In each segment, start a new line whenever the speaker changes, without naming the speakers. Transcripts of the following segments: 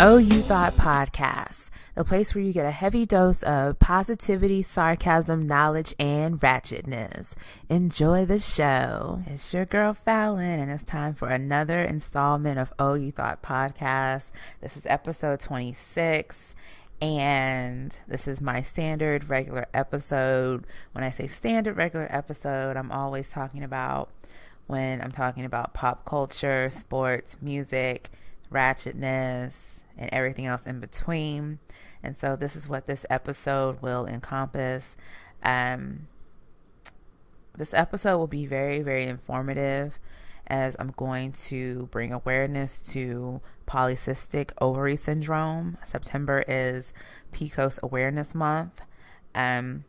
Oh You Thought Podcast, the place where you get a heavy dose of positivity, sarcasm, knowledge, and ratchetness. Enjoy the show. It's your girl Fallon, and it's time for another installment of Oh You Thought Podcast. This is episode 26, and this is my standard regular episode. When I say standard regular episode, I'm always talking about when I'm talking about pop culture, sports, music, ratchetness, and everything else in between. And so this is what this episode will encompass. This episode will be very, very informative, as I'm going to bring awareness to polycystic ovary syndrome. September is PCOS Awareness Month. I'm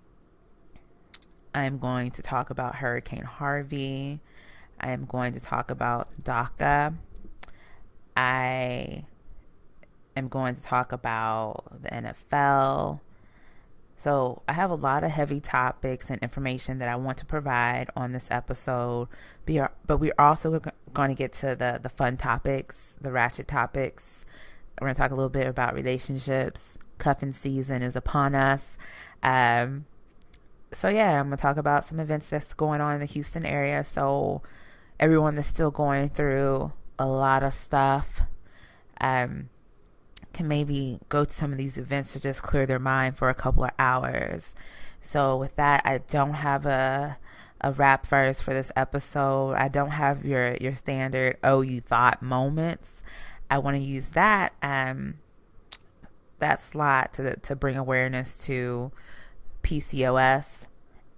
going to talk about Hurricane Harvey. I am going to talk about DACA. I am going to talk about the NFL. So I have a lot of heavy topics and information that I want to provide on this episode. But we're also going to get to the fun topics, the ratchet topics. We're going to talk a little bit about relationships. Cuffing season is upon us. So yeah, I'm going to talk about some events that's going on in the Houston area. So everyone that's still going through a lot of stuff can maybe go to some of these events to just clear their mind for a couple of hours. So with that, I don't have a rap verse for this episode. I don't have your standard "oh you thought" moments. I want to use that slot to bring awareness to PCOS.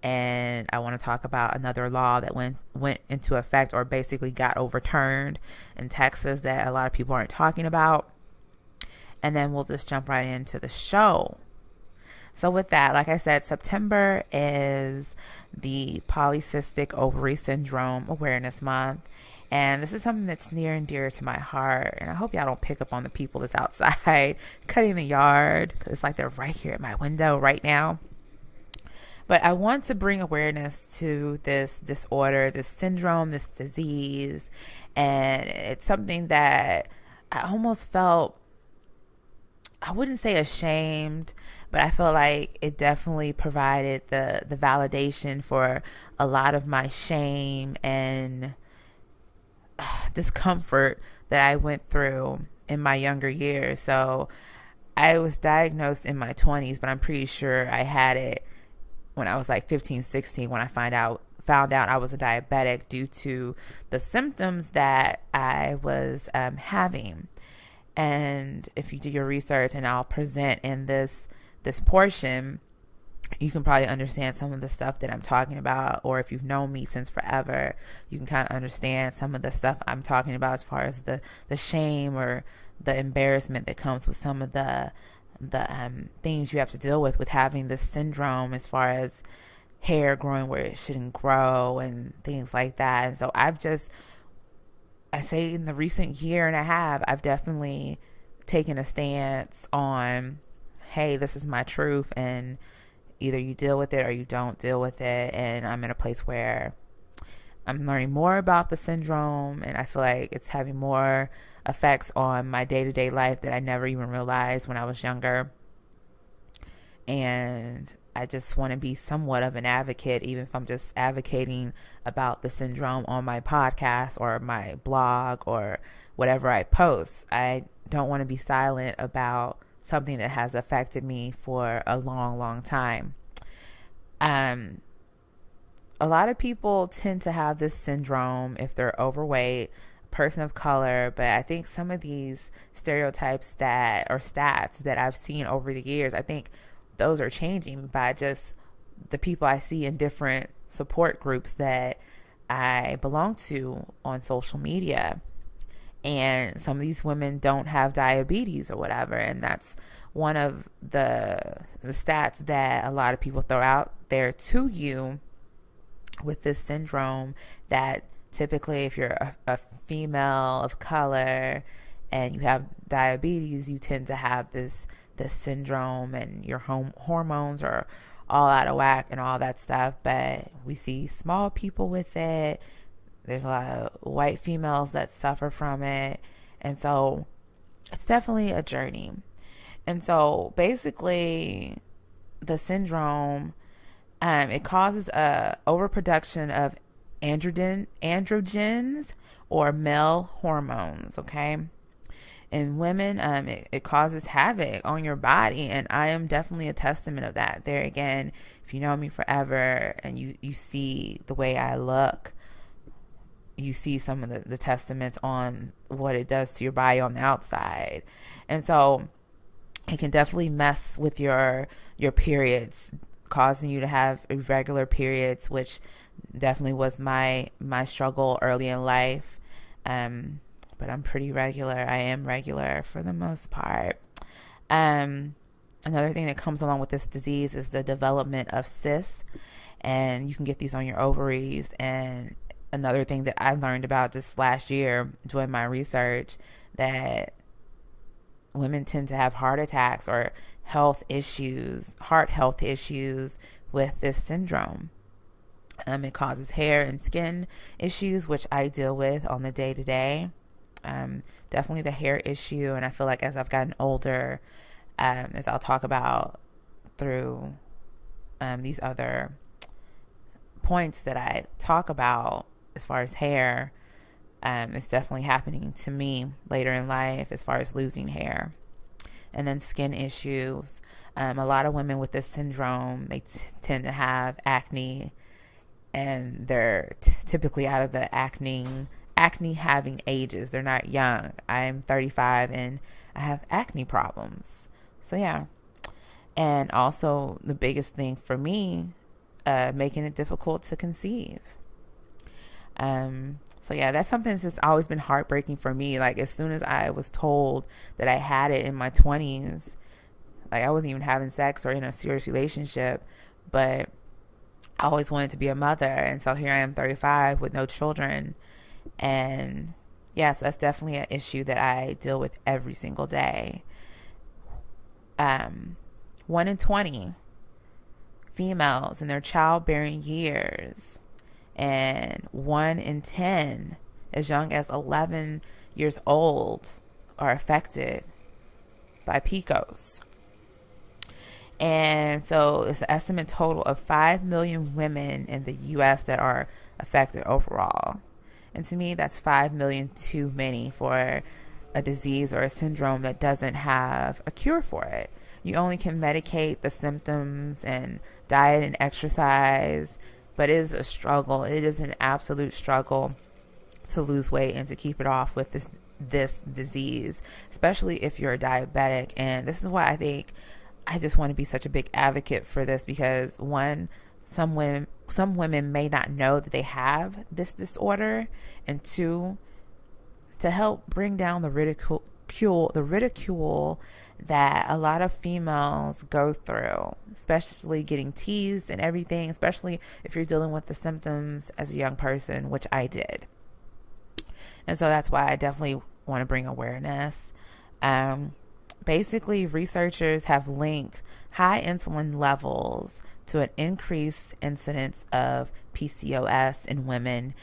And I want to talk about another law that went into effect, or basically got overturned in Texas, that a lot of people aren't talking about. And then we'll just jump right into the show. So with that, like I said, September is the Polycystic Ovary Syndrome Awareness Month. And this is something that's near and dear to my heart. And I hope y'all don't pick up on the people that's outside cutting the yard, because it's like they're right here at my window right now. But I want to bring awareness to this disorder, this syndrome, this disease. And it's something that I almost felt, I wouldn't say ashamed, but I feel like it definitely provided the validation for a lot of my shame and discomfort that I went through in my younger years. So I was diagnosed in my 20s, but I'm pretty sure I had it when I was like 15, 16, when I found out I was a diabetic due to the symptoms that I was having. And if you do your research, and I'll present in this portion, you can probably understand some of the stuff that I'm talking about. Or if you've known me since forever, you can kind of understand some of the stuff I'm talking about, as far as the shame or the embarrassment that comes with some of the things you have to deal with having this syndrome, as far as hair growing where it shouldn't grow and things like that. And so I say in the recent year and a half, I've definitely taken a stance on, hey, this is my truth, and either you deal with it or you don't deal with it. And I'm in a place where I'm learning more about the syndrome, and I feel like it's having more effects on my day-to-day life that I never even realized when I was younger. And I just want to be somewhat of an advocate, even if I'm just advocating about the syndrome on my podcast or my blog or whatever I post. I don't want to be silent about something that has affected me for a long, long time. A lot of people tend to have this syndrome if they're overweight, person of color, but I think some of these stereotypes or stats that I've seen over the years, I think those are changing by just the people I see in different support groups that I belong to on social media. And some of these women don't have diabetes or whatever, and that's one of the stats that a lot of people throw out there to you with this syndrome, that typically if you're a female of color and you have diabetes, you tend to have this syndrome, and your hormones are all out of whack and all that stuff. But we see small people with it. There's a lot of white females that suffer from it. And so it's definitely a journey. And so basically the syndrome, it causes a overproduction of androgens or male hormones. Okay. In women, it causes havoc on your body, and I am definitely a testament of that. There again, if you know me forever and you see the way I look, you see some of the testaments on what it does to your body on the outside. And so it can definitely mess with your periods, causing you to have irregular periods, which definitely was my struggle early in life. But I'm pretty regular. I am regular for the most part. Another thing that comes along with this disease is the development of cysts, and you can get these on your ovaries. And another thing that I learned about just last year doing my research, that women tend to have heart attacks or heart health issues with this syndrome. It causes hair and skin issues, which I deal with on the day-to-day. Definitely the hair issue, and I feel like as I've gotten older, as I'll talk about through these other points that I talk about as far as hair, it's definitely happening to me later in life as far as losing hair. And then skin issues. A lot of women with this syndrome, they tend to have acne, and they're typically out of the acne having ages. They're not young. I'm 35 and I have acne problems. So yeah. And also the biggest thing for me, making it difficult to conceive. So yeah, that's something that's just always been heartbreaking for me. Like as soon as I was told that I had it in my 20s, like I wasn't even having sex or in a serious relationship, but I always wanted to be a mother. And so here I am 35 with no children. And yes, that's definitely an issue that I deal with every single day. 1 in 20 females in their childbearing years, and 1 in 10 as young as 11 years old are affected by PCOS. And so it's an estimate total of 5 million women in the U.S. that are affected overall. And to me, that's 5 million too many for a disease or a syndrome that doesn't have a cure for it. You only can medicate the symptoms and diet and exercise, but it is a struggle. It is an absolute struggle to lose weight and to keep it off with this disease, especially if you're a diabetic. And this is why I think I just want to be such a big advocate for this, because one, some women may not know that they have this disorder, and two, to help bring down the ridicule that a lot of females go through, especially getting teased and everything, especially if you're dealing with the symptoms as a young person, which I did. And so that's why I definitely want to bring awareness. Basically, researchers have linked high insulin levels to an increased incidence of PCOS in women.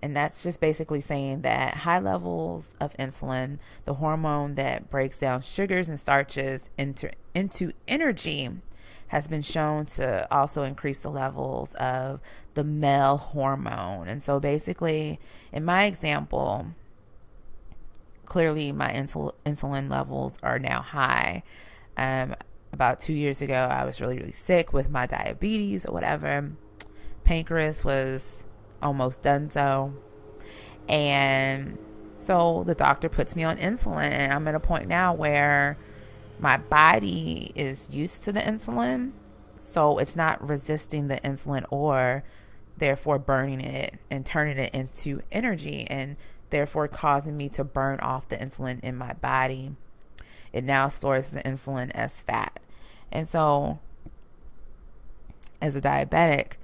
And that's just basically saying that high levels of insulin, the hormone that breaks down sugars and starches into energy, has been shown to also increase the levels of the male hormone. And so basically, in my example, clearly my insulin levels are now high. About 2 years ago, I was really, really sick with my diabetes or whatever. Pancreas was almost done so. And so the doctor puts me on insulin, and I'm at a point now where my body is used to the insulin, so it's not resisting the insulin or therefore burning it and turning it into energy, and therefore causing me to burn off the insulin in my body. It now stores the insulin as fat. And so as a diabetic,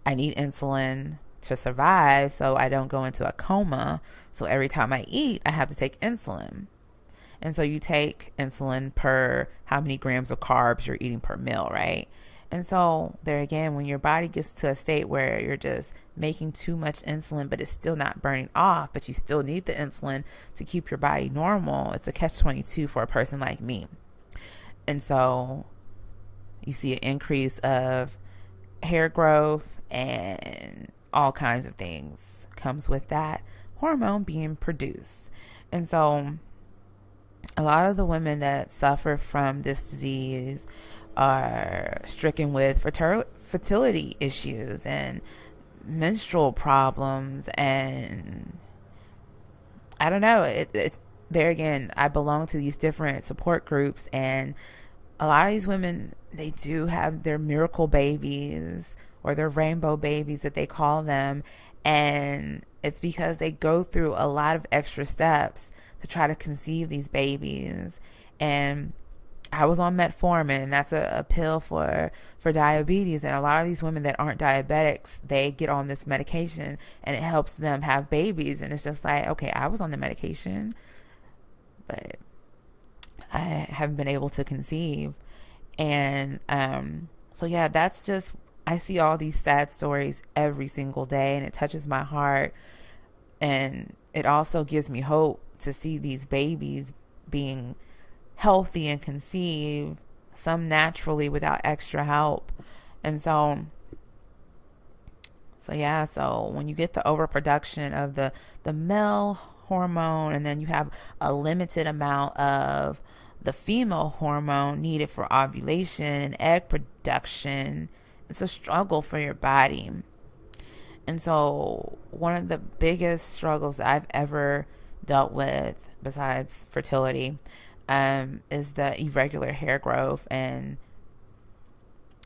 I need insulin to survive so I don't go into a coma. So every time I eat, I have to take insulin. And so you take insulin per how many grams of carbs you're eating per meal, right? And so there again, when your body gets to a state where you're just making too much insulin, but it's still not burning off, but you still need the insulin to keep your body normal. It's a catch-22 for a person like me. And so you see an increase of hair growth and all kinds of things comes with that hormone being produced. And so a lot of the women that suffer from this disease are stricken with fertility issues and menstrual problems, and I don't know, there again, I belong to these different support groups, and a lot of these women, they do have their miracle babies or their rainbow babies that they call them, and it's because they go through a lot of extra steps to try to conceive these babies. And I was on metformin, and that's a pill for diabetes. And a lot of these women that aren't diabetics, they get on this medication and it helps them have babies. And it's just like, okay, I was on the medication, but I haven't been able to conceive. And so yeah, that's just, I see all these sad stories every single day, and it touches my heart. And it also gives me hope to see these babies being healthy and conceived, some naturally without extra help. And so yeah, so when you get the overproduction of the male hormone, and then you have a limited amount of the female hormone needed for ovulation and egg production, it's a struggle for your body. And so one of the biggest struggles I've ever dealt with, besides fertility, is the irregular hair growth, and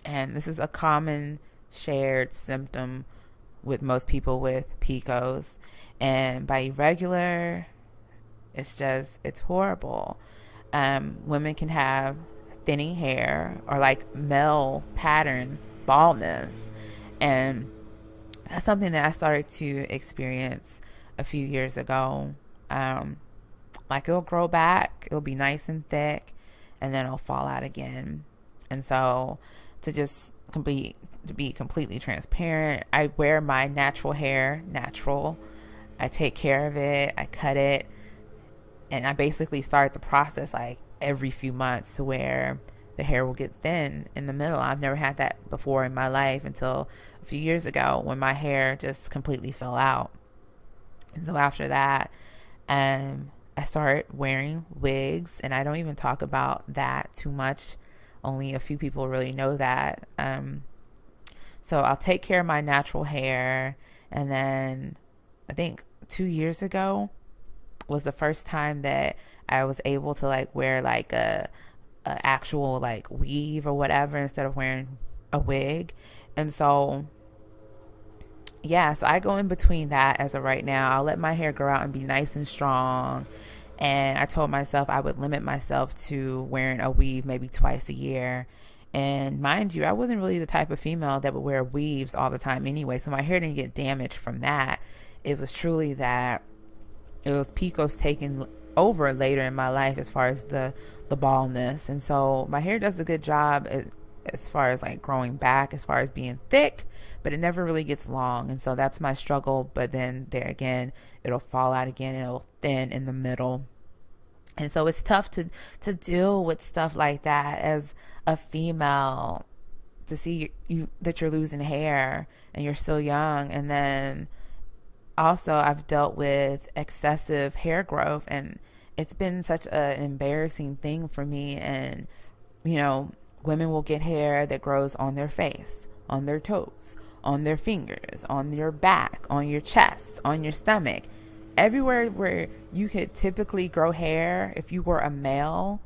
this is a common shared symptom with most people with PCOS. And by irregular, it's horrible. Women can have thinning hair or like male pattern baldness, and that's something that I started to experience a few years ago. Like it'll grow back, it'll be nice and thick, and then it'll fall out again. And so to be completely transparent, I wear my natural hair natural. I take care of it, I cut it, and I basically start the process like every few months to where the hair will get thin in the middle. I've never had that before in my life until a few years ago when my hair just completely fell out. And so after that, I started wearing wigs, and I don't even talk about that too much. Only a few people really know that. So I'll take care of my natural hair, and then I think 2 years ago was the first time that I was able to like wear like a actual like weave or whatever instead of wearing a wig. And so yeah, so I go in between that as of right now. I'll let my hair grow out and be nice and strong. And I told myself I would limit myself to wearing a weave maybe twice a year. And mind you, I wasn't really the type of female that would wear weaves all the time anyway, so my hair didn't get damaged from that. It was truly that it was PCOS taking over later in my life as far as the baldness. And so my hair does a good job as far as like growing back, as far as being thick, but it never really gets long. And so that's my struggle. But then there again, it'll fall out again, and it'll thin in the middle. And so it's tough to deal with stuff like that as a female, to see you that you're losing hair and you're still young. And then also I've dealt with excessive hair growth, and it's been such an embarrassing thing for me. And you know, women will get hair that grows on their face, on their toes, on their fingers, on your back, on your chest, on your stomach. Everywhere where you could typically grow hair, if you were a male,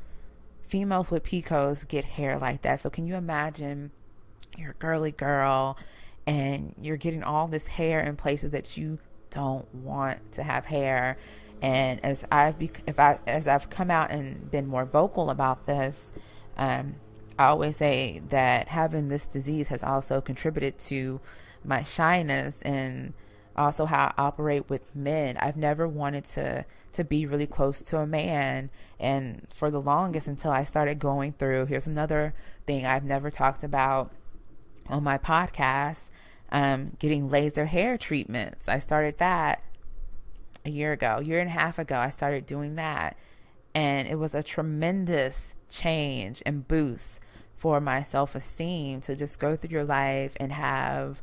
females with PCOS get hair like that. So can you imagine you're a girly girl and you're getting all this hair in places that you don't want to have hair? And as I've come out and been more vocal about this, I always say that having this disease has also contributed to my shyness and also how I operate with men. I've never wanted to be really close to a man. And for the longest, until I started going through, here's another thing I've never talked about on my podcast. getting laser hair treatments. I started that a year and a half ago. I started doing that, and it was a tremendous change and boost for my self-esteem to just go through your life and have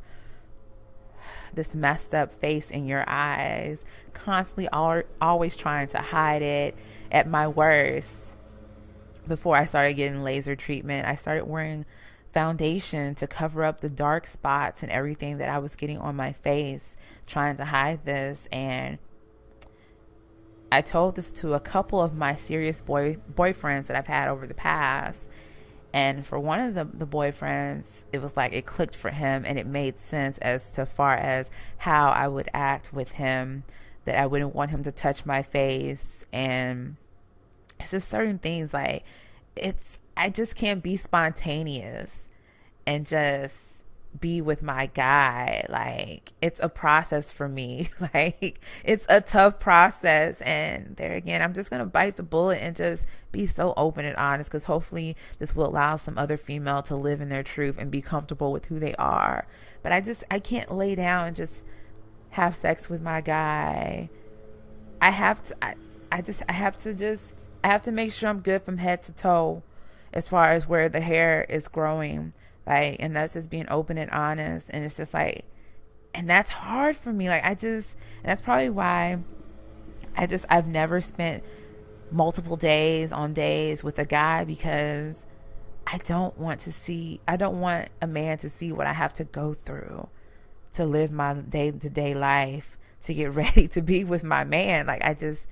this messed up face in your eyes, constantly always trying to hide it. At my worst, before I started getting laser treatment, I started wearing foundation to cover up the dark spots and everything that I was getting on my face, trying to hide this. And I told this to a couple of my serious boyfriends that I've had over the past. And for one of the boyfriends, it was like it clicked for him, and it made sense as to far as how I would act with him, that I wouldn't want him to touch my face. And it's just certain things, like I just can't be spontaneous and just be with my guy. Like, it's a process for me. Like, it's a tough process. And there again, I'm just gonna bite the bullet and just be so open and honest, because hopefully this will allow some other female to live in their truth and be comfortable with who they are. But I can't lay down and just have sex with my guy. I have to make sure I'm good from head to toe as far as where the hair is growing. Like, and that's just being open and honest. And it's just like, and that's hard for me. Like, and that's probably why I've never spent multiple days with a guy, because I don't want a man to see what I have to go through to live my day-to-day life, to get ready to be with my man. Like, it's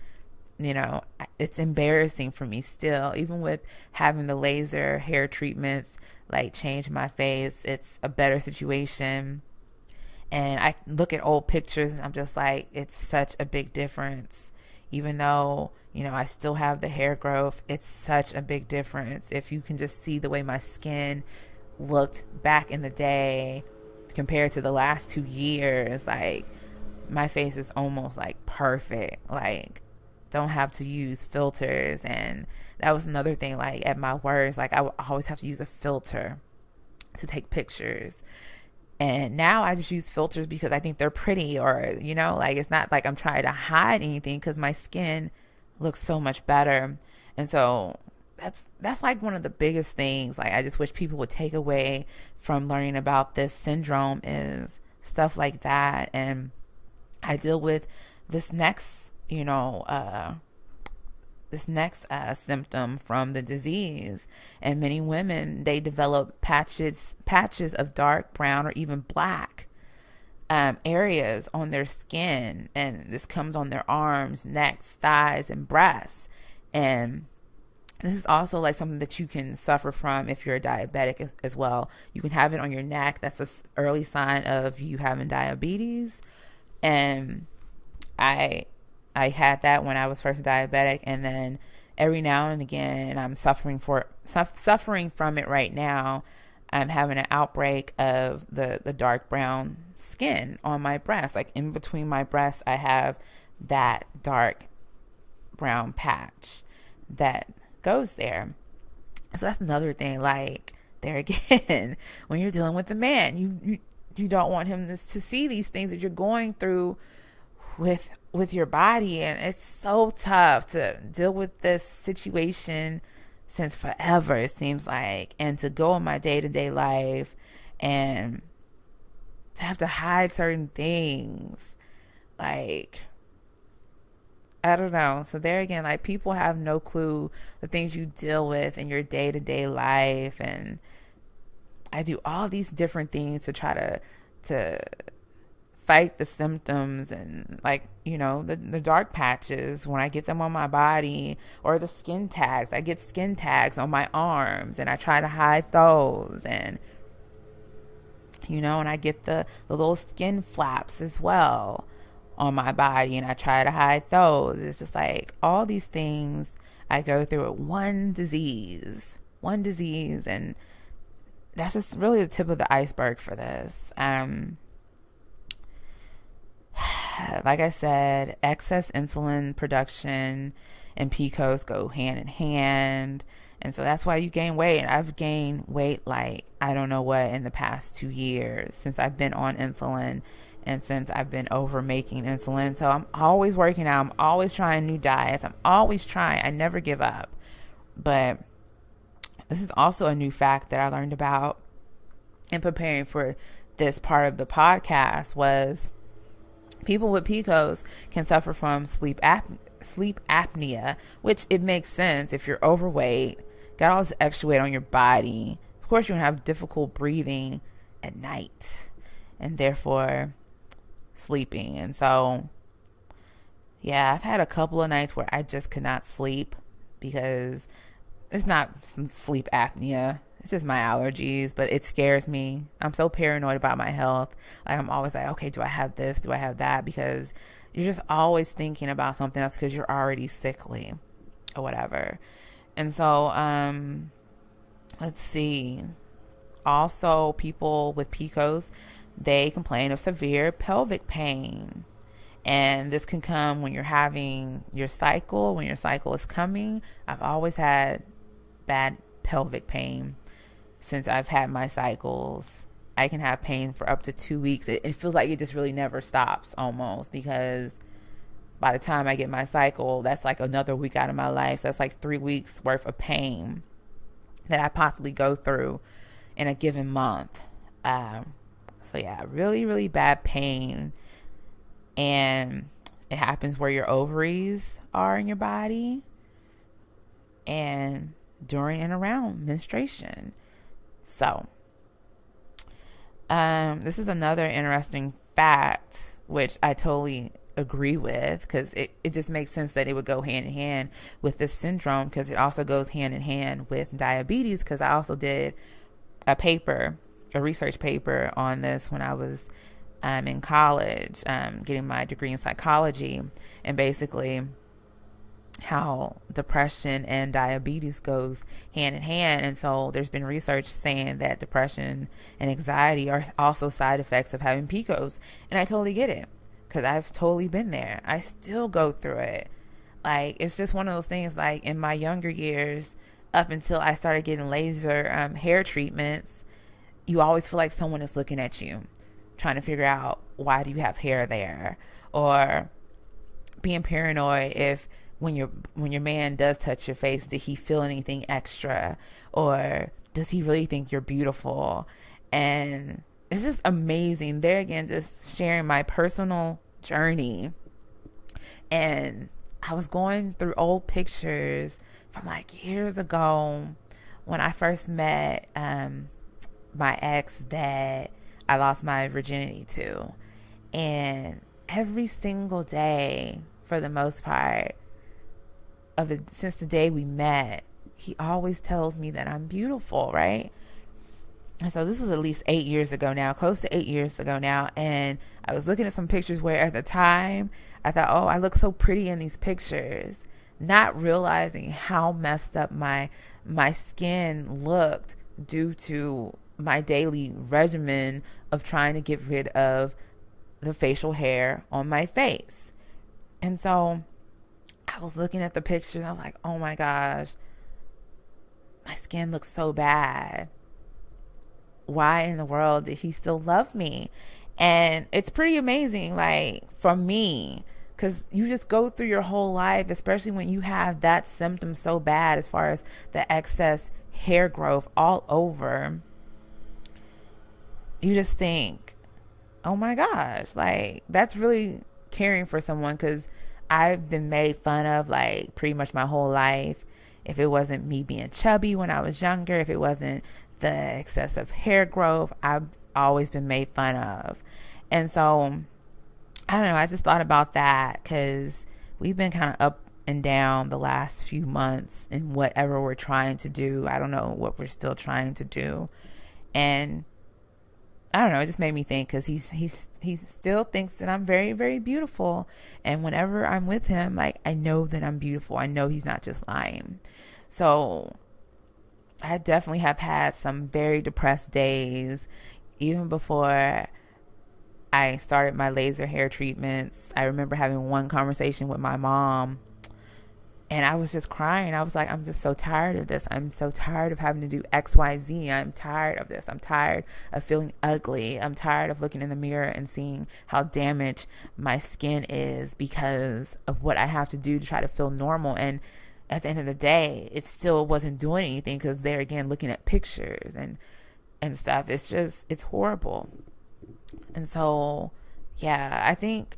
embarrassing for me still, even with having the laser hair treatments, like, change my face. It's a better situation. And I look at old pictures and I'm just like, it's such a big difference. Even though, I still have the hair growth, it's such a big difference. If you can just see the way my skin looked back in the day compared to the last 2 years, like, my face is almost like perfect. Like, don't have to use filters. And that was another thing, like, at my worst, like, I would always have to use a filter to take pictures. And now I just use filters because I think they're pretty, or, like, it's not like I'm trying to hide anything, because my skin looks so much better. And so that's like one of the biggest things, like, I just wish people would take away from learning about this syndrome, is stuff like that. And I deal with this next symptom from the disease. And many women, they develop patches of dark brown or even black areas on their skin. And this comes on their arms, necks, thighs, and breasts. And this is also like something that you can suffer from if you're a diabetic as well. You can have it on your neck. That's an early sign of you having diabetes. And I had that when I was first diabetic, and then every now and again, I'm suffering from it right now. I'm having an outbreak of the dark brown skin on my breast. Like, in between my breasts, I have that dark brown patch that goes there. So that's another thing. Like, there again, when you're dealing with a man, you don't want him to see these things that you're going through with your body. And it's so tough to deal with this situation since forever, it seems like, and to go in my day-to-day life and to have to hide certain things. Like, I don't know. So there again, like, people have no clue the things you deal with in your day-to-day life. And I do all these different things to try to fight the symptoms, and, like, the dark patches when I get them on my body, or the skin tags. I get skin tags on my arms, and I try to hide those. And and I get the little skin flaps as well on my body, and I try to hide those. It's just like all these things I go through with one disease, and that's just really the tip of the iceberg for this. Like I said, excess insulin production and PCOS go hand in hand. And so that's why you gain weight. And I've gained weight like I don't know what in the past 2 years since I've been on insulin and since I've been over making insulin. So I'm always working out. I'm always trying new diets. I'm always trying. I never give up. But this is also a new fact that I learned about in preparing for this part of the podcast was people with PCOS can suffer from sleep apnea, which it makes sense if you're overweight, got all this extra weight on your body. Of course, you're going to have difficult breathing at night and therefore sleeping. And so, yeah, I've had a couple of nights where I just could not sleep because it's not sleep apnea. It's just my allergies, but it scares me. I'm so paranoid about my health. Like I'm always like, okay, do I have this? Do I have that? Because you're just always thinking about something else because you're already sickly or whatever. And so, let's see. Also, people with PCOS, they complain of severe pelvic pain. And this can come when you're having your cycle, when your cycle is coming. I've always had bad pelvic pain since I've had my cycles. I can have pain for up to 2 weeks. It feels like it just really never stops almost, because by the time I get my cycle, that's like another week out of my life. So that's like 3 weeks worth of pain that I possibly go through in a given month. So yeah, really, really bad pain. And it happens where your ovaries are in your body and during and around menstruation. So, this is another interesting fact, which I totally agree with, because it just makes sense that it would go hand in hand with this syndrome, because it also goes hand in hand with diabetes, because I also did a research paper on this when I was in college, getting my degree in psychology, and basically how depression and diabetes goes hand in hand. And so there's been research saying that depression and anxiety are also side effects of having PCOS. And I totally get it, because I've totally been there. I still go through it. Like, it's just one of those things, like in my younger years, up until I started getting laser hair treatments, you always feel like someone is looking at you, trying to figure out, why do you have hair there? Or being paranoid if when your man does touch your face, did he feel anything extra? Or does he really think you're beautiful? And it's just amazing. There again, just sharing my personal journey. And I was going through old pictures from like years ago when I first met my ex that I lost my virginity to. And every single day, for the most part, since the day we met, he always tells me that I'm beautiful, right? And so this was at least 8 years ago now, close to 8 years ago now. And I was looking at some pictures where at the time I thought, oh, I look so pretty in these pictures, not realizing how messed up my skin looked due to my daily regimen of trying to get rid of the facial hair on my face. And so I was looking at the pictures. I was like, oh my gosh, my skin looks so bad. Why in the world did he still love me? And it's pretty amazing, like, for me, because you just go through your whole life, especially when you have that symptom so bad as far as the excess hair growth all over. You just think, oh my gosh, like, that's really caring for someone, because I've been made fun of like pretty much my whole life. If it wasn't me being chubby when I was younger, if it wasn't the excessive hair growth, I've always been made fun of. And so, I don't know, I just thought about that, because we've been kind of up and down the last few months in whatever we're trying to do. I don't know what we're still trying to do. And I don't know, it just made me think, because he still thinks that I'm very, very beautiful. And whenever I'm with him, like, I know that I'm beautiful. I know he's not just lying. So I definitely have had some very depressed days. Even before I started my laser hair treatments, I remember having one conversation with my mom And I was just crying. I was like, I'm just so tired of this. I'm so tired of having to do X, Y, Z. I'm tired of this. I'm tired of feeling ugly. I'm tired of looking in the mirror and seeing how damaged my skin is because of what I have to do to try to feel normal. And at the end of the day, it still wasn't doing anything because they're, again, looking at pictures and stuff. It's horrible. And so, yeah, I think,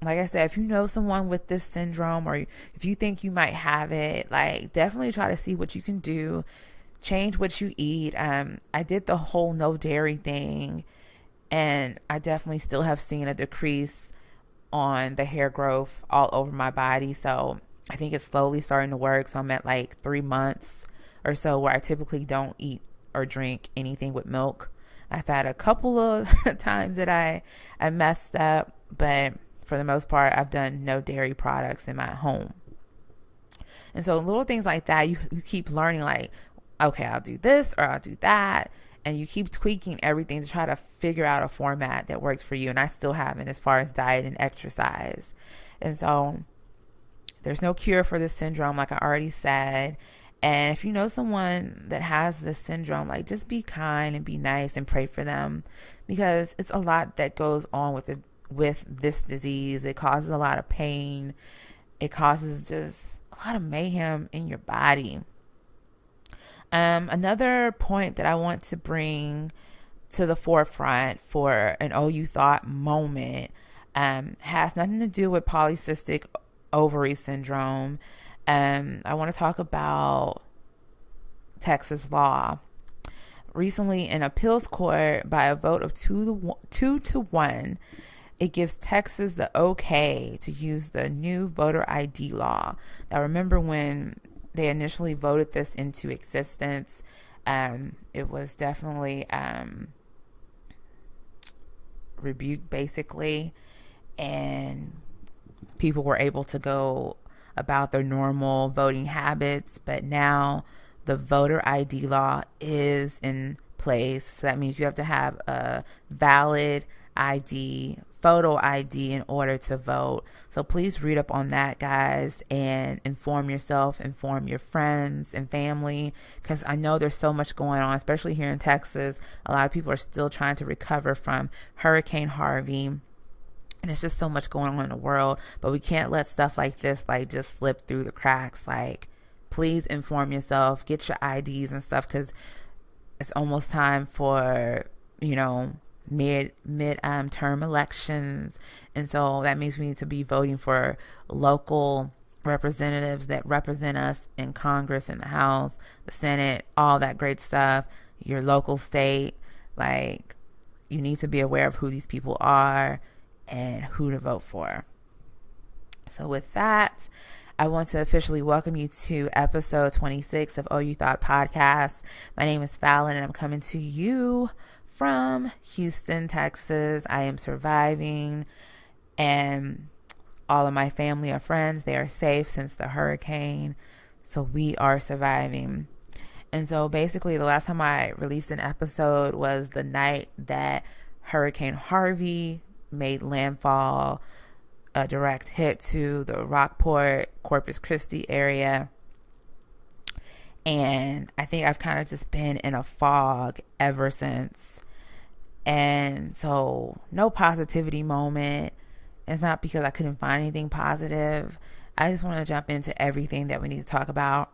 like I said, if you know someone with this syndrome, or if you think you might have it, like, definitely try to see what you can do. Change what you eat. I did the whole no dairy thing, and I definitely still have seen a decrease on the hair growth all over my body. So I think it's slowly starting to work. So I'm at like 3 months or so where I typically don't eat or drink anything with milk. I've had a couple of times that I messed up, but for the most part, I've done no dairy products in my home. And so little things like that, you keep learning, like, okay, I'll do this or I'll do that. And you keep tweaking everything to try to figure out a format that works for you. And I still haven't, as far as diet and exercise. And so there's no cure for this syndrome, like I already said. And if you know someone that has this syndrome, like, just be kind and be nice and pray for them, because it's a lot that goes on with this disease. It causes a lot of pain. It causes just a lot of mayhem in your body. Another point that I want to bring to the forefront for an Oh You Thought moment has nothing to do with polycystic ovary syndrome. I want to talk about Texas law. Recently, in appeals court, by a vote of 2-1, it gives Texas the okay to use the new voter ID law. Now, remember when they initially voted this into existence, it was definitely rebuked, basically, and people were able to go about their normal voting habits. But now the voter ID law is in place. So that means you have to have a valid ID, photo ID, in order to vote. So please read up on that, guys, and inform yourself, inform your friends and family, because I know there's so much going on, especially here in Texas. A lot of people are still trying to recover from Hurricane Harvey, and it's just so much going on in the world. But we can't let stuff like this, like, just slip through the cracks. Like, please inform yourself, get your IDs and stuff, because it's almost time for, mid-term elections. And so that means we need to be voting for local representatives that represent us in Congress, in the House, the Senate, all that great stuff, your local state. Like, you need to be aware of who these people are and who to vote for. So with that, I want to officially welcome you to episode 26 of Oh You Thought Podcast. My name is Fallon, and I'm coming to you from Houston, Texas. I am surviving, and all of my family or friends, they are safe since the hurricane. So we are surviving. And so basically, the last time I released an episode was the night that Hurricane Harvey made landfall, a direct hit to the Rockport, Corpus Christi area. And I think I've kind of just been in a fog ever since. And so no positivity moment. It's not because I couldn't find anything positive. I just want to jump into everything that we need to talk about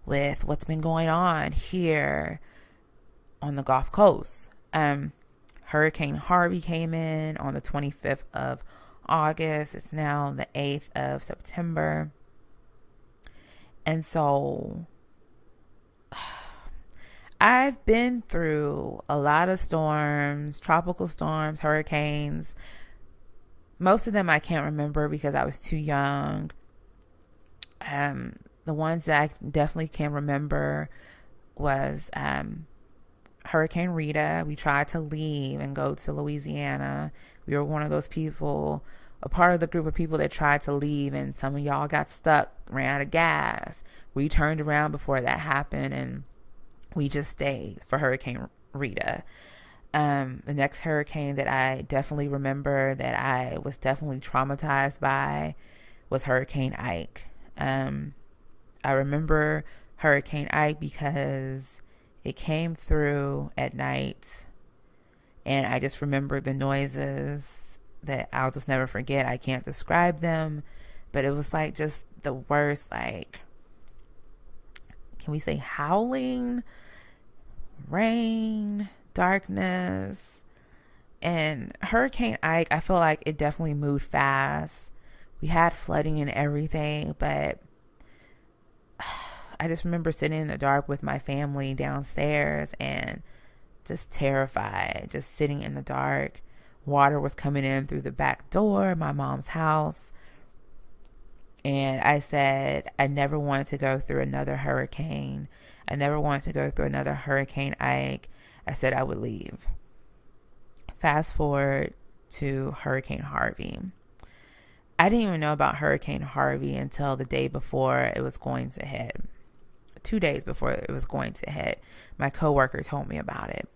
with what's been going on here on the Gulf Coast. Hurricane Harvey came in on the 25th of August. It's now the 8th of September. And so I've been through a lot of storms, tropical storms, hurricanes. Most of them I can't remember because I was too young. The ones that I definitely can remember was Hurricane Rita. We tried to leave and go to Louisiana. We were one of those people, a part of the group of people that tried to leave, and some of y'all got stuck, ran out of gas. We turned around before that happened, and we just stayed for Hurricane Rita. The next hurricane that I definitely remember that I was definitely traumatized by was Hurricane Ike. I remember Hurricane Ike because it came through at night, and I just remember the noises that I'll just never forget. I can't describe them, but it was like just the worst, like, can we say howling, rain, darkness. And Hurricane Ike, I feel like it definitely moved fast. We had flooding and everything, but I just remember sitting in the dark with my family downstairs and just terrified, just sitting in the dark. Water was coming in through the back door of my mom's house. And I said, I never wanted to go through another hurricane. I never wanted to go through another Hurricane Ike. I said I would leave. Fast forward to Hurricane Harvey. I didn't even know about Hurricane Harvey until the day before it was going to hit. 2 days before it was going to hit, my coworker told me about it.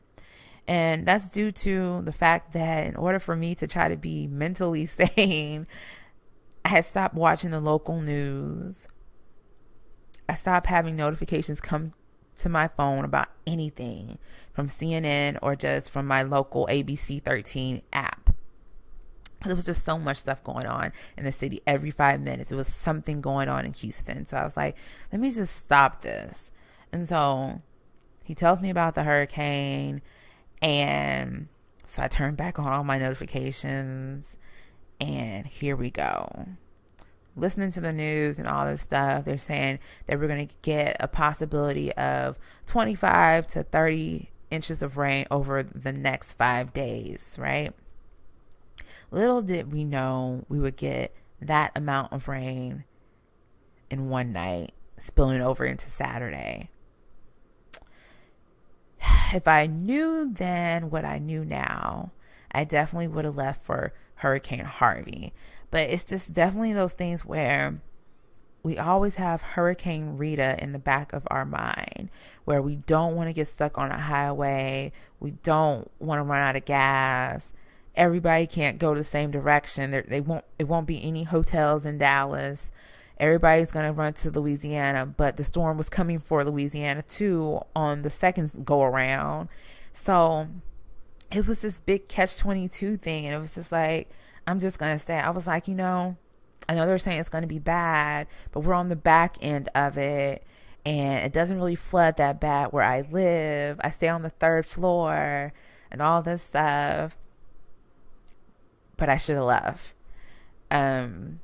And that's due to the fact that in order for me to try to be mentally sane, I had stopped watching the local news. I stopped having notifications come to my phone about anything from CNN or just from my local ABC 13 app. There was just so much stuff going on in the city. Every 5 minutes, it was something going on in Houston. So I was like, let me just stop this. And so he tells me about the hurricane. And so I turned back on all my notifications. And here we go. Listening to the news and all this stuff, they're saying that we're going to get a possibility of 25 to 30 inches of rain over the next 5 days, right? Little did we know we would get that amount of rain in one night, spilling over into Saturday. If I knew then what I knew now, I definitely would have left for Hurricane Harvey. But it's just definitely those things where we always have Hurricane Rita in the back of our mind, where we don't want to get stuck on a highway. We don't want to run out of gas. Everybody can't go the same direction. It won't be any hotels in Dallas. Everybody's going to run to Louisiana, but the storm was coming for Louisiana too on the second go around. So it was this big catch-22 thing. And it was just like, I'm just going to say, I was like, I know they're saying it's going to be bad, but we're on the back end of it. And it doesn't really flood that bad where I live. I stay on the 3rd floor and all this stuff. But I should have left. And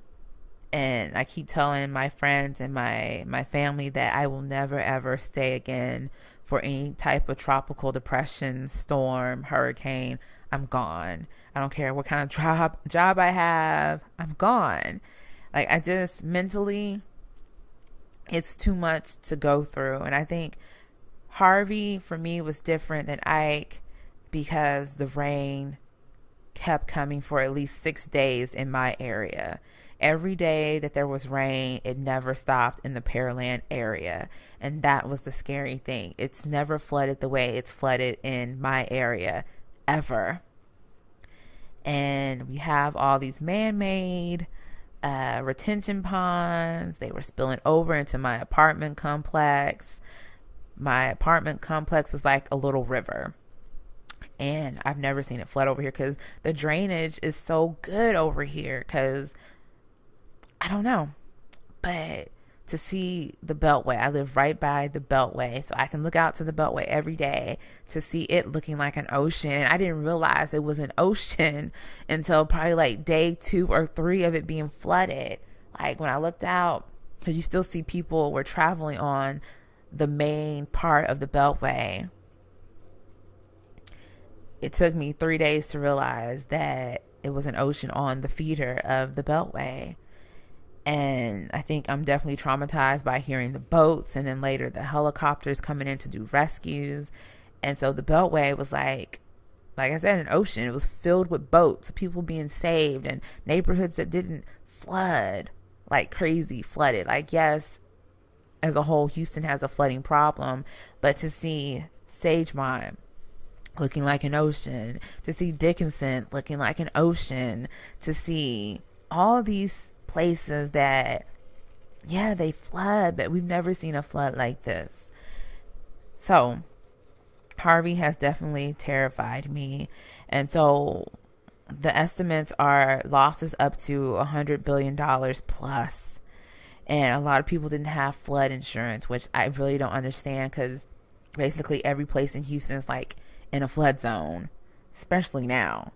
I keep telling my friends and my family that I will never, ever stay again for any type of tropical depression, storm, hurricane. I'm gone. I don't care what kind of job I have. I'm gone. Like, I just mentally, it's too much to go through. And I think Harvey for me was different than Ike because the rain kept coming for at least 6 days in my area. Every day that there was rain, it never stopped in the Pearland area. And that was the scary thing. It's never flooded the way it's flooded in my area, ever. And we have all these man-made retention ponds. They were spilling over into my apartment complex. My apartment complex was like a little river. And I've never seen it flood over here because the drainage is so good over here because I don't know. But to see the Beltway, I live right by the Beltway, so I can look out to the Beltway every day to see it looking like an ocean. And I didn't realize it was an ocean until probably like day 2 or 3 of it being flooded. Like when I looked out, because you still see people were traveling on the main part of the Beltway. It took me 3 days to realize that it was an ocean on the feeder of the Beltway. And I think I'm definitely traumatized by hearing the boats and then later the helicopters coming in to do rescues. And so the Beltway was like I said, an ocean. It was filled with boats, people being saved, and neighborhoods that didn't flood like crazy flooded. Like, yes, as a whole, Houston has a flooding problem, but to see Sagemont looking like an ocean, to see Dickinson looking like an ocean, to see all these places that, yeah, they flood, but we've never seen a flood like this. So Harvey has definitely terrified me. And so the estimates are losses up to $100 billion plus. And a lot of people didn't have flood insurance, which I really don't understand, because basically every place in Houston is like in a flood zone, especially now.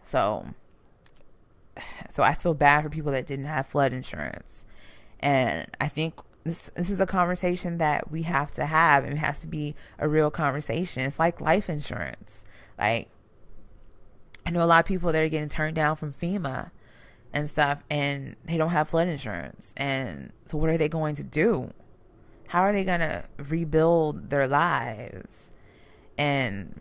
So I feel bad for people that didn't have flood insurance. And I think this is a conversation that we have to have, and it has to be a real conversation. It's like life insurance. Like, I know a lot of people that are getting turned down from FEMA and stuff, and they don't have flood insurance. And so what are they going to do? How are they going to rebuild their lives? And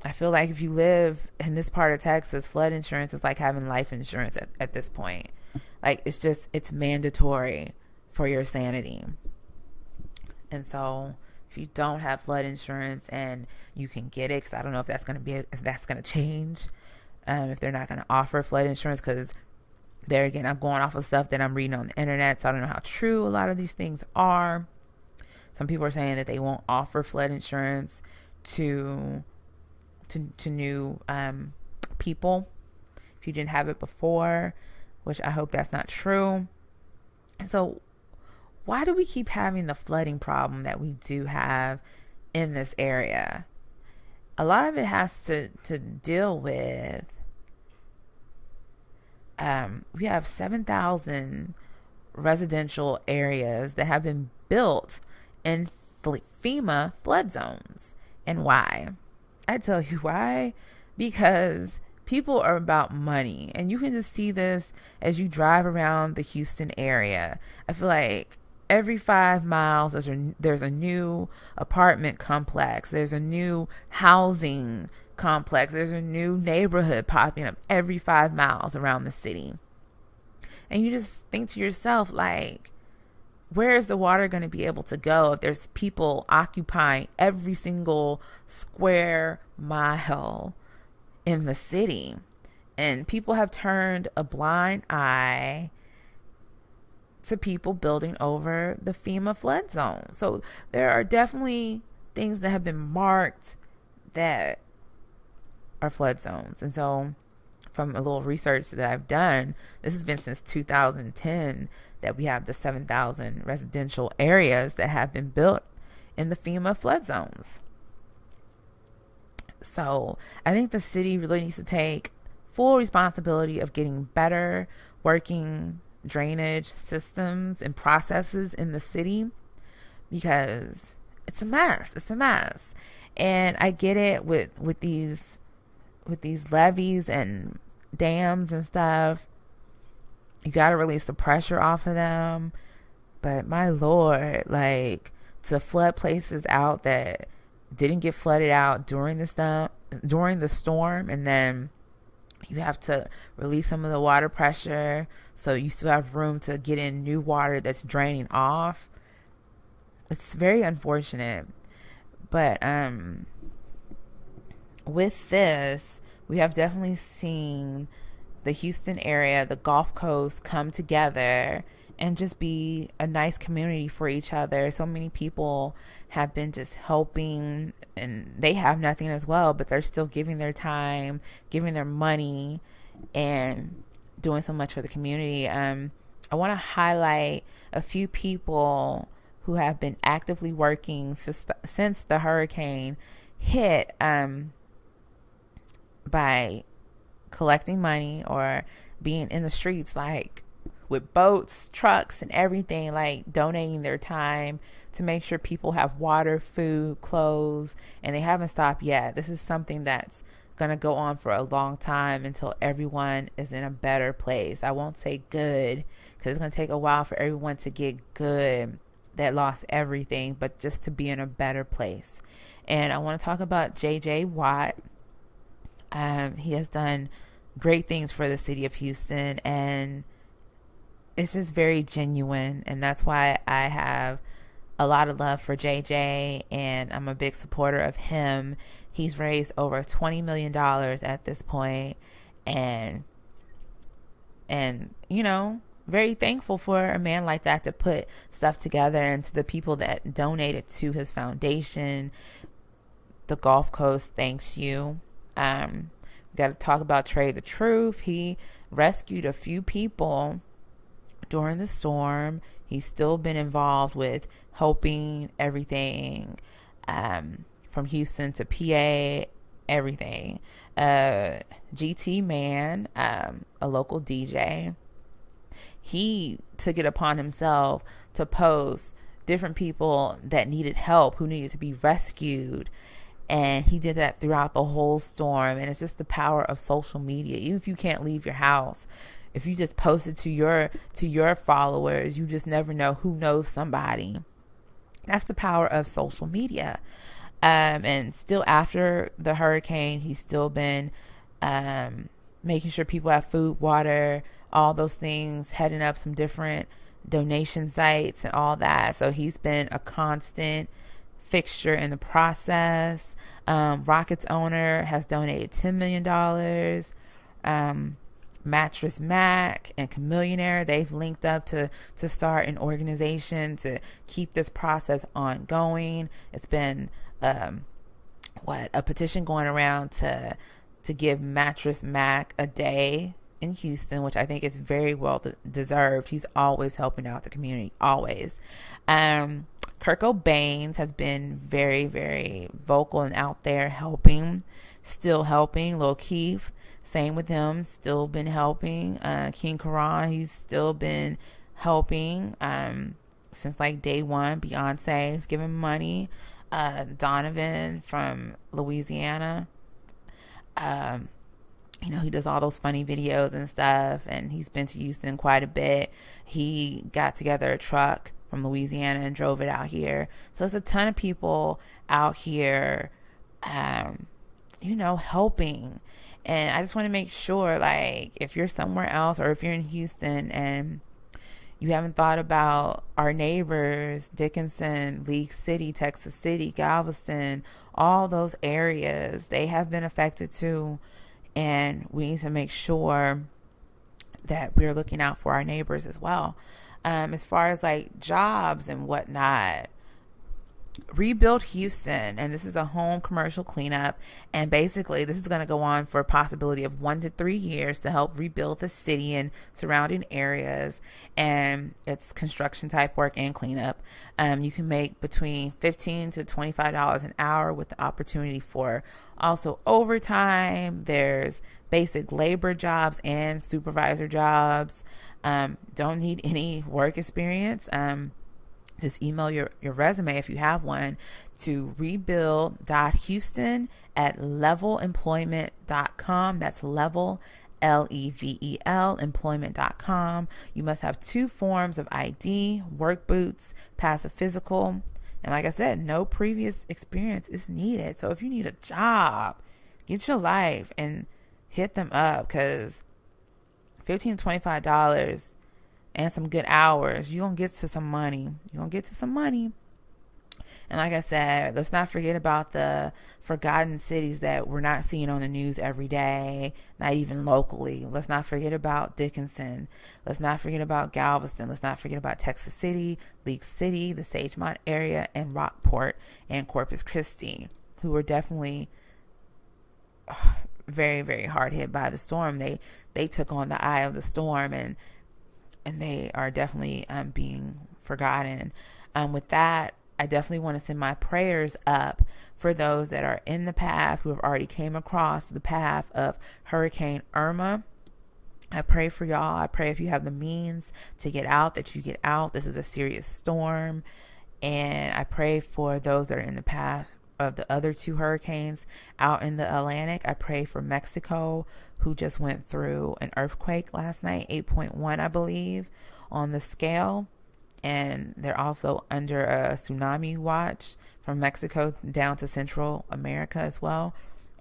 I feel like if you live in this part of Texas, flood insurance is like having life insurance at this point. Like, it's mandatory for your sanity. And so if you don't have flood insurance and you can get it, because I don't know if that's going to change, if they're not going to offer flood insurance, because there again, I'm going off of stuff that I'm reading on the internet, so I don't know how true a lot of these things are. Some people are saying that they won't offer flood insurance to new people if you didn't have it before, which I hope that's not true. And so why do we keep having the flooding problem that we do have in this area? A lot of it has to deal with, we have 7,000 residential areas that have been built in FEMA flood zones. And why? I tell you why. Because people are about money. And you can just see this as you drive around the Houston area. I feel like every 5 miles, there's a new apartment complex. There's a new housing complex. There's a new neighborhood popping up every 5 miles around the city. And you just think to yourself, like, where is the water going to be able to go if there's people occupying every single square mile in the city? And people have turned a blind eye to people building over the FEMA flood zone. So there are definitely things that have been marked that are flood zones. And so from a little research that I've done, this has been since 2010 that we have the 7,000 residential areas that have been built in the FEMA flood zones. So I think the city really needs to take full responsibility of getting better working drainage systems and processes in the city, because it's a mess. It's a mess. And I get it with these levees and dams and stuff. You got to release the pressure off of them. But my Lord, like, to flood places out that didn't get flooded out during the storm, and then you have to release some of the water pressure so you still have room to get in new water that's draining off. It's very unfortunate. But with this, we have definitely seen the Houston area, the Gulf Coast, come together and just be a nice community for each other. So many people have been just helping, and they have nothing as well, but they're still giving their time, giving their money, and doing so much for the community. I want to highlight a few people who have been actively working since the hurricane hit, by collecting money or being in the streets, like with boats, trucks, and everything, like donating their time to make sure people have water, food, clothes, and they haven't stopped yet. This is something that's going to go on for a long time until everyone is in a better place. I won't say good, because it's going to take a while for everyone to get good that lost everything, but just to be in a better place. And I want to talk about JJ Watt. He has done great things for the city of Houston, and it's just very genuine. And that's why I have a lot of love for JJ, and I'm a big supporter of him. He's raised over $20 million at this point. And you know, very thankful for a man like that to put stuff together, and to the people that donated to his foundation. The Gulf Coast thanks you. We got to talk about Trey the Truth. He rescued a few people during the storm. He's still been involved with helping everything, from Houston to PA, everything. GT Man, a local DJ, he took it upon himself to post different people that needed help, who needed to be rescued. And he did that throughout the whole storm. And it's just the power of social media. Even if you can't leave your house, if you just post it to your followers, you just never know who knows somebody. That's the power of social media. And still after the hurricane, he's still been making sure people have food, water, all those things, heading up some different donation sites and all that. So he's been a constant fixture in the process. Rocket's owner has donated $10 million. Mattress Mac and Chameleonaire, they've linked up to start an organization to keep this process ongoing. It's been a petition going around to give Mattress Mac a day in Houston, which I think is very well deserved. He's always helping out the community, always. Kurt Cobain has been very, very vocal and out there helping, still helping. Lil Keith, same with him, still been helping. King Karan, he's still been helping since like day one. Beyonce's giving money. Donovan from Louisiana, he does all those funny videos and stuff, and he's been to Houston quite a bit. He got together a truck from Louisiana and drove it out here. So there's a ton of people out here, helping. And I just want to make sure, like, if you're somewhere else or if you're in Houston and you haven't thought about our neighbors, Dickinson, League City, Texas City, Galveston, all those areas, they have been affected too. And we need to make sure that we're looking out for our neighbors as well. As far as like jobs and whatnot, Rebuild Houston, and this is a home commercial cleanup, and basically this is going to go on for a possibility of 1 to 3 years to help rebuild the city and surrounding areas, and it's construction type work and cleanup. You can make between $15 to $25 an hour with the opportunity for also overtime. There's basic labor jobs and supervisor jobs. Don't need any work experience. Just email your resume if you have one to rebuild.houston@levelemployment.com. That's level, LEVEL, employment.com. You must have 2 forms of ID, work boots, pass a physical. And like I said, no previous experience is needed. So if you need a job, get your life and hit them up, because $15 to $25 and some good hours, you're going to get to some money. And like I said, let's not forget about the forgotten cities that we're not seeing on the news every day, not even locally. Let's not forget about Dickinson. Let's not forget about Galveston. Let's not forget about Texas City, League City, the Sagemont area, and Rockport and Corpus Christi, who were definitely very, very hard hit by the storm. They took on the eye of the storm, and they are definitely being forgotten. With that, I definitely want to send my prayers up for those that are in the path, who have already came across the path of Hurricane Irma. I pray for y'all. I pray if you have the means to get out, that you get out. This is a serious storm. And I pray for those that are in the path of the other 2 hurricanes out in the Atlantic. I pray for Mexico, who just went through an earthquake last night, 8.1, I believe, on the scale. And they're also under a tsunami watch from Mexico down to Central America as well.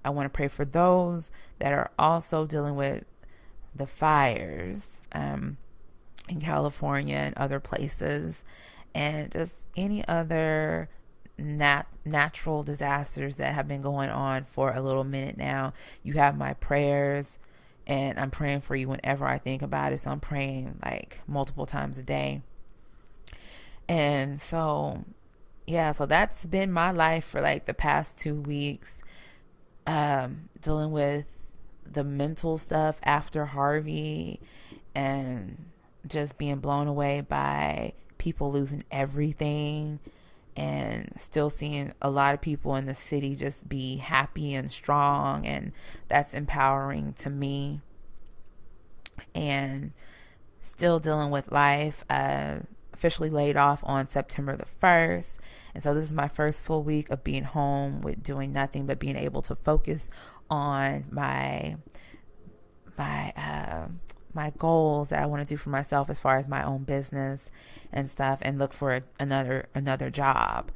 I want to pray for those that are also dealing with the fires in California and other places, and just any other natural disasters that have been going on for a little minute now. You have my prayers, And I'm praying for you whenever I think about it. So I'm praying like multiple times a day. And so, yeah, so that's been my life for like the past 2 weeks, dealing with the mental stuff after Harvey and just being blown away by people losing everything, and still seeing a lot of people in the city just be happy and strong, and that's empowering to me. And still dealing with life. Officially laid off on September the 1st, and so this is my first full week of being home with doing nothing but being able to focus on my goals that I want to do for myself as far as my own business and stuff, and look for another job.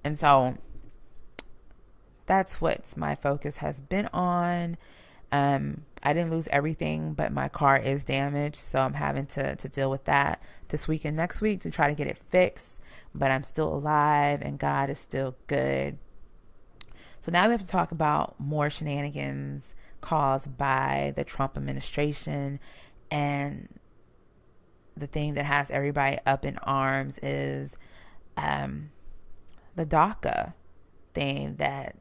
And so that's what my focus has been on. I didn't lose everything, but my car is damaged, so I'm having to deal with that this week and next week to try to get it fixed. But I'm still alive, and God is still good. So now we have to talk about more shenanigans caused by the Trump administration. And the thing that has everybody up in arms is the DACA thing that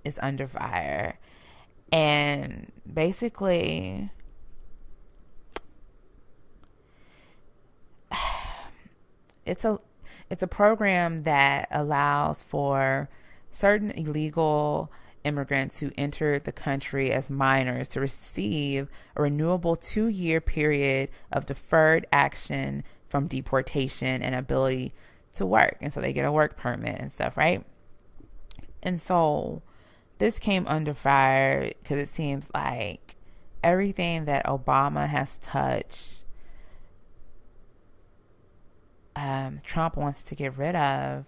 is under fire. And basically, it's a program that allows for certain illegal immigrants who enter the country as minors to receive a renewable 2-year period of deferred action from deportation and ability to work. And so they get a work permit and stuff, right? And so this came under fire because it seems like everything that Obama has touched, Trump wants to get rid of.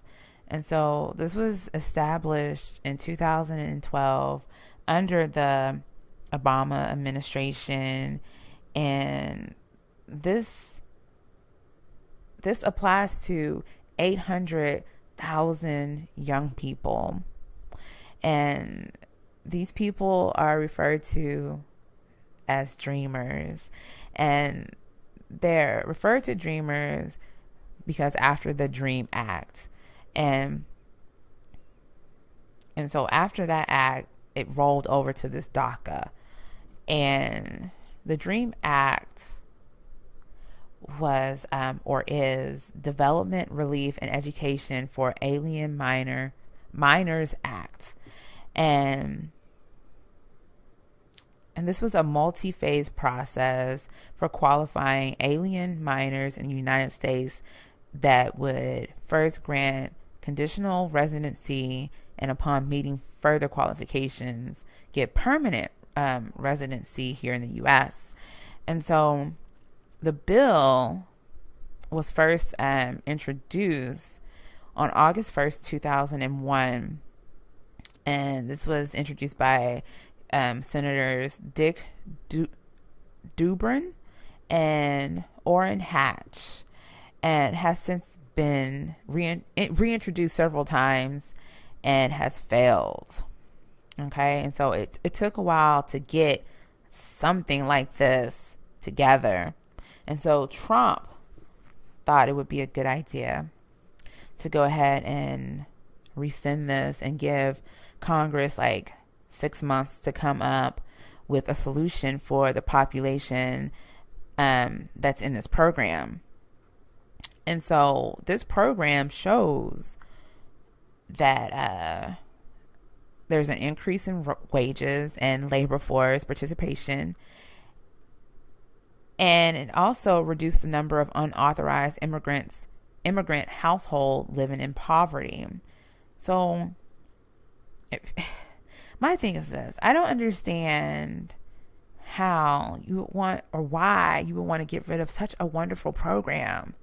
And so this was established in 2012 under the Obama administration. And this applies to 800,000 young people. And these people are referred to as dreamers. And they're referred to dreamers because after the DREAM Act. And so after that act, it rolled over to this DACA. And the DREAM Act was or is Development, Relief, and Education for Alien Minors Act. And this was a multi-phase process for qualifying alien minors in the United States that would first grant conditional residency, and upon meeting further qualifications, get permanent residency here in the U.S. And so the bill was first introduced on August 1st, 2001. And this was introduced by Senators Dick Durbin and Orrin Hatch, and has since been reintroduced several times and has failed. Okay, and so it took a while to get something like this together. And so Trump thought it would be a good idea to go ahead and rescind this and give Congress like 6 months to come up with a solution for the population that's in this program. And so this program shows that there's an increase in wages and labor force participation. And it also reduced the number of unauthorized immigrant household living in poverty. So my thing is this: I don't understand how you would want, or why you would want to get rid of such a wonderful program.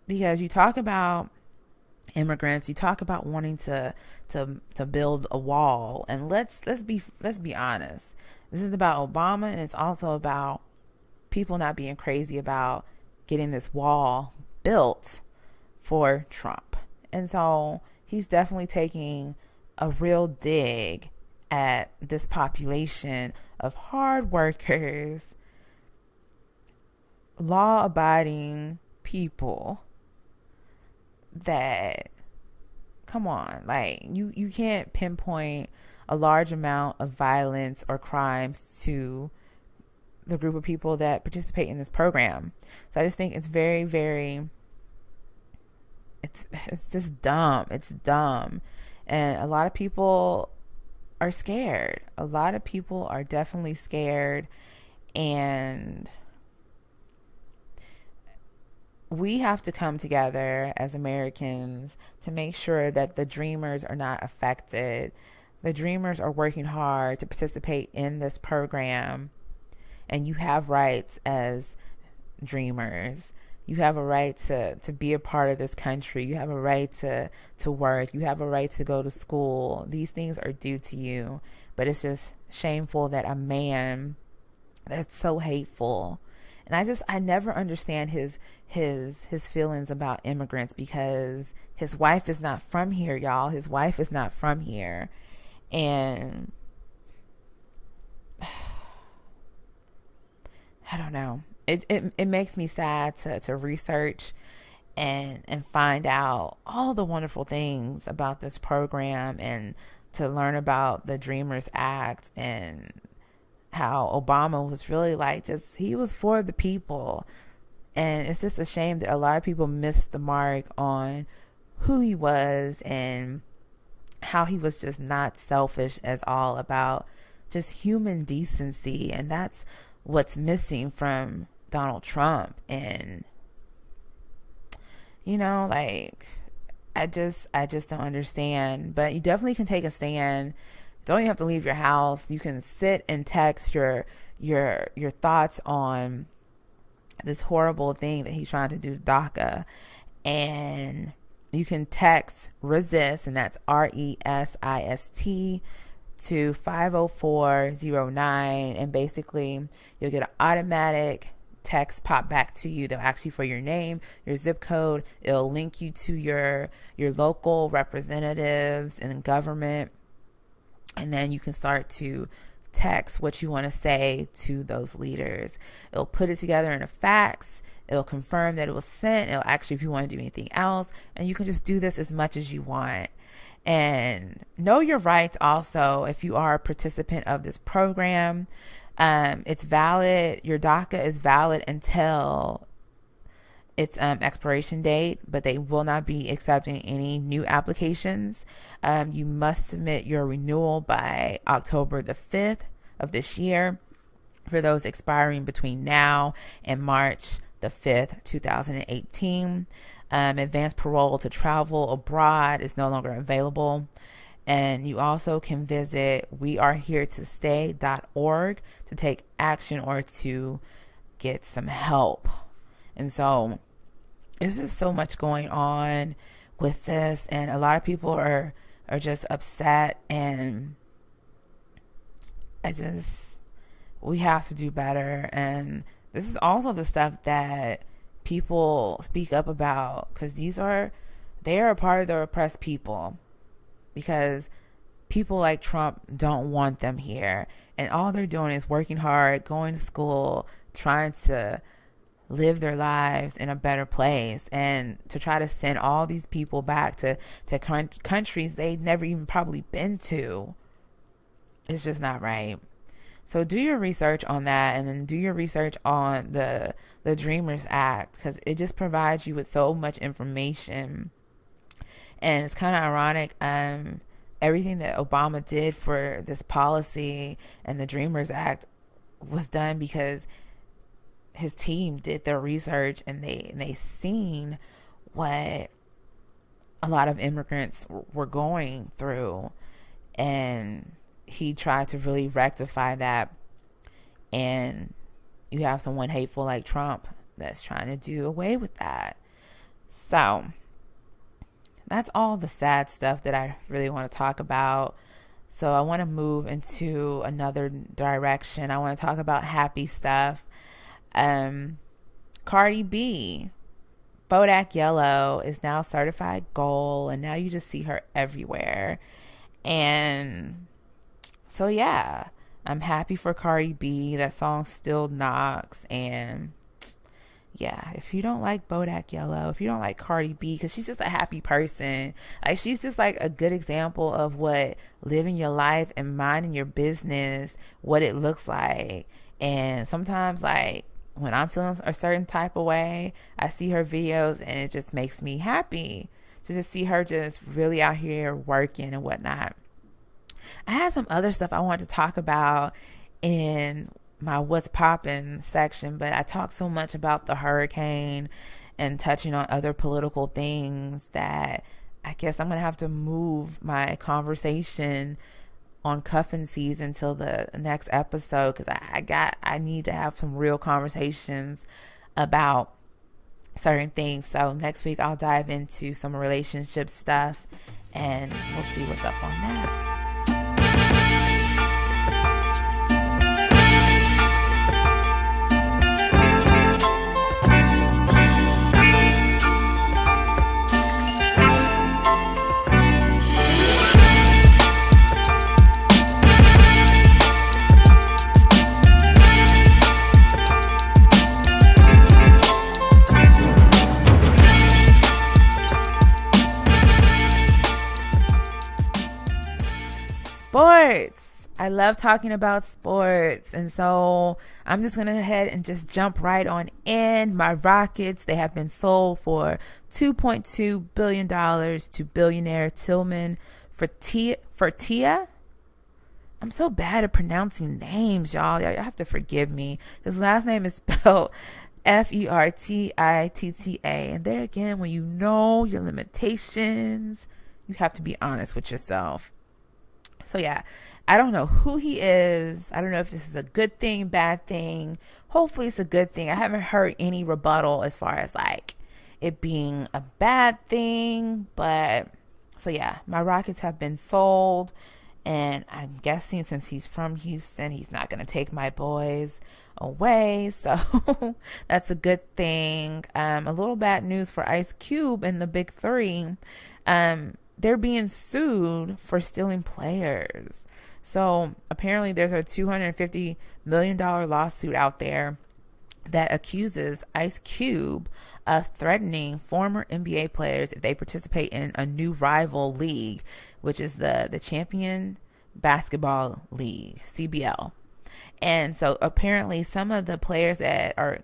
Because you talk about immigrants, you talk about wanting to build a wall, and let's be honest. This is about Obama, and it's also about people not being crazy about getting this wall built for Trump. And so he's definitely taking a real dig at this population of hard workers, law-abiding people that, come on, like you can't pinpoint a large amount of violence or crimes to the group of people that participate in this program. So I just think it's very, very, it's just dumb. It's dumb. And a lot of people are scared. A lot of people are definitely scared. And we have to come together as Americans to make sure that the dreamers are not affected. The dreamers are working hard to participate in this program. And you have rights as dreamers. You have a right to be a part of this country. You have a right to work. You have a right to go to school. These things are due to you. But it's just shameful that a man that's so hateful. And I never understand his feelings about immigrants, because his wife is not from here, y'all. His wife is not from here. And I don't know. It makes me sad to research and find out all the wonderful things about this program, and to learn about the Dreamers Act and how Obama was really like, just, he was for the people. And it's just a shame that a lot of people missed the mark on who he was and how he was just not selfish at all, about just human decency. And that's what's missing from Donald Trump. And like, I just don't understand. But you definitely can take a stand. You don't even have to leave your house. You can sit and text your thoughts on this horrible thing that he's trying to do to DACA. And you can text RESIST, and that's RESIST, to 50409, and basically you'll get an automatic text pop back to you. They'll ask you for your name, your zip code. It'll link you to your local representatives in government, and then you can start to text what you want to say to those leaders. It'll put it together in a fax. It'll confirm that it was sent. It'll ask you if you want to do anything else, and you can just do this as much as you want. And know your rights also. If you are a participant of this program, it's valid. Your DACA is valid until its expiration date, but they will not be accepting any new applications. You must submit your renewal by October the 5th of this year for those expiring between now and March the 5th, 2018. Advanced parole to travel abroad is no longer available. And you also can visit weareheretostay.org to take action or to get some help. And so there's just so much going on with this, and a lot of people are just upset, and we have to do better. And this is also the stuff that people speak up about, because they are a part of the oppressed people, because people like Trump don't want them here, and all they're doing is working hard, going to school, trying to live their lives in a better place, and to try to send all these people back to countries they've never even probably been to. It's just not right. So do your research on that, and then do your research on the Dreamers Act, because it just provides you with so much information. And it's kind of ironic, everything that Obama did for this policy and the Dreamers Act was done because his team did their research, and they seen what a lot of immigrants were going through, and he tried to really rectify that. And you have someone hateful like Trump that's trying to do away with that. So that's all the sad stuff that I really want to talk about. So I want to move into another direction. I want to talk about happy stuff. Cardi B, Bodak Yellow, is now certified gold, and now you just see her everywhere. And So yeah, I'm happy for Cardi B. That song still knocks. And yeah, if you don't like Bodak Yellow, if you don't like Cardi B, because she's just a happy person, like she's just like a good example of what living your life and minding your business, what it looks like. And sometimes, like, when I'm feeling a certain type of way, I see her videos and it just makes me happy to just see her just really out here working and whatnot. I had some other stuff I wanted to talk about in my what's poppin' section, but I talked so much about the hurricane and touching on other political things that I guess I'm going to have to move my conversation on cuffing season till the next episode, because I need to have some real conversations about certain things. So next week I'll dive into some relationship stuff and we'll see what's up on that. Sports. I love talking about sports. And so I'm just going to head and just jump right on in. My Rockets, they have been sold for $2.2 billion to billionaire Tillman Fertitta. I'm so bad at pronouncing names, y'all. Y'all have to forgive me. His last name is spelled Fertitta. And there again, when you know your limitations, you have to be honest with yourself. So yeah, I don't know who he is. I don't know if this is a good thing, bad thing. Hopefully it's a good thing. I haven't heard any rebuttal as far as like it being a bad thing. But so yeah, my Rockets have been sold. And I'm guessing since he's from Houston, he's not going to take my boys away. So that's a good thing. A little bad news for Ice Cube and the Big Three. They're being sued for stealing players. So apparently there's a $250 million lawsuit out there that accuses Ice Cube of threatening former NBA players if they participate in a new rival league, which is the Champion Basketball League, CBL. And so apparently some of the players that are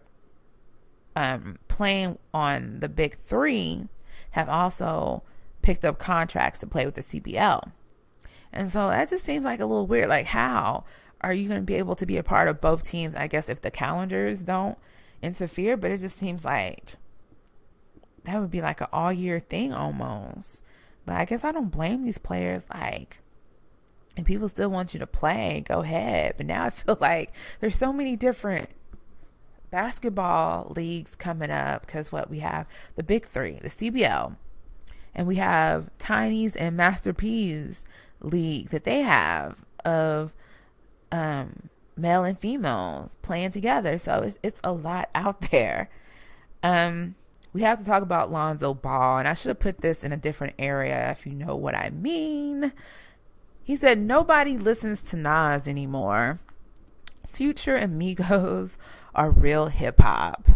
playing on the Big Three have also picked up contracts to play with the CBL. And so that just seems like a little weird. Like, how are you going to be able to be a part of both teams? I guess if the calendars don't interfere, but it just seems like that would be like an all year thing almost. But I guess I don't blame these players. Like, and people still want you to play, go ahead. But now I feel like there's so many different basketball leagues coming up, because what we have, the Big Three, the CBL, and we have Tiny's and Master P's league that they have of male and females playing together. So it's a lot out there. We have to talk about Lonzo Ball, and I should have put this in a different area if you know what I mean. He said nobody listens to Nas anymore. Future and Migos are real hip hop.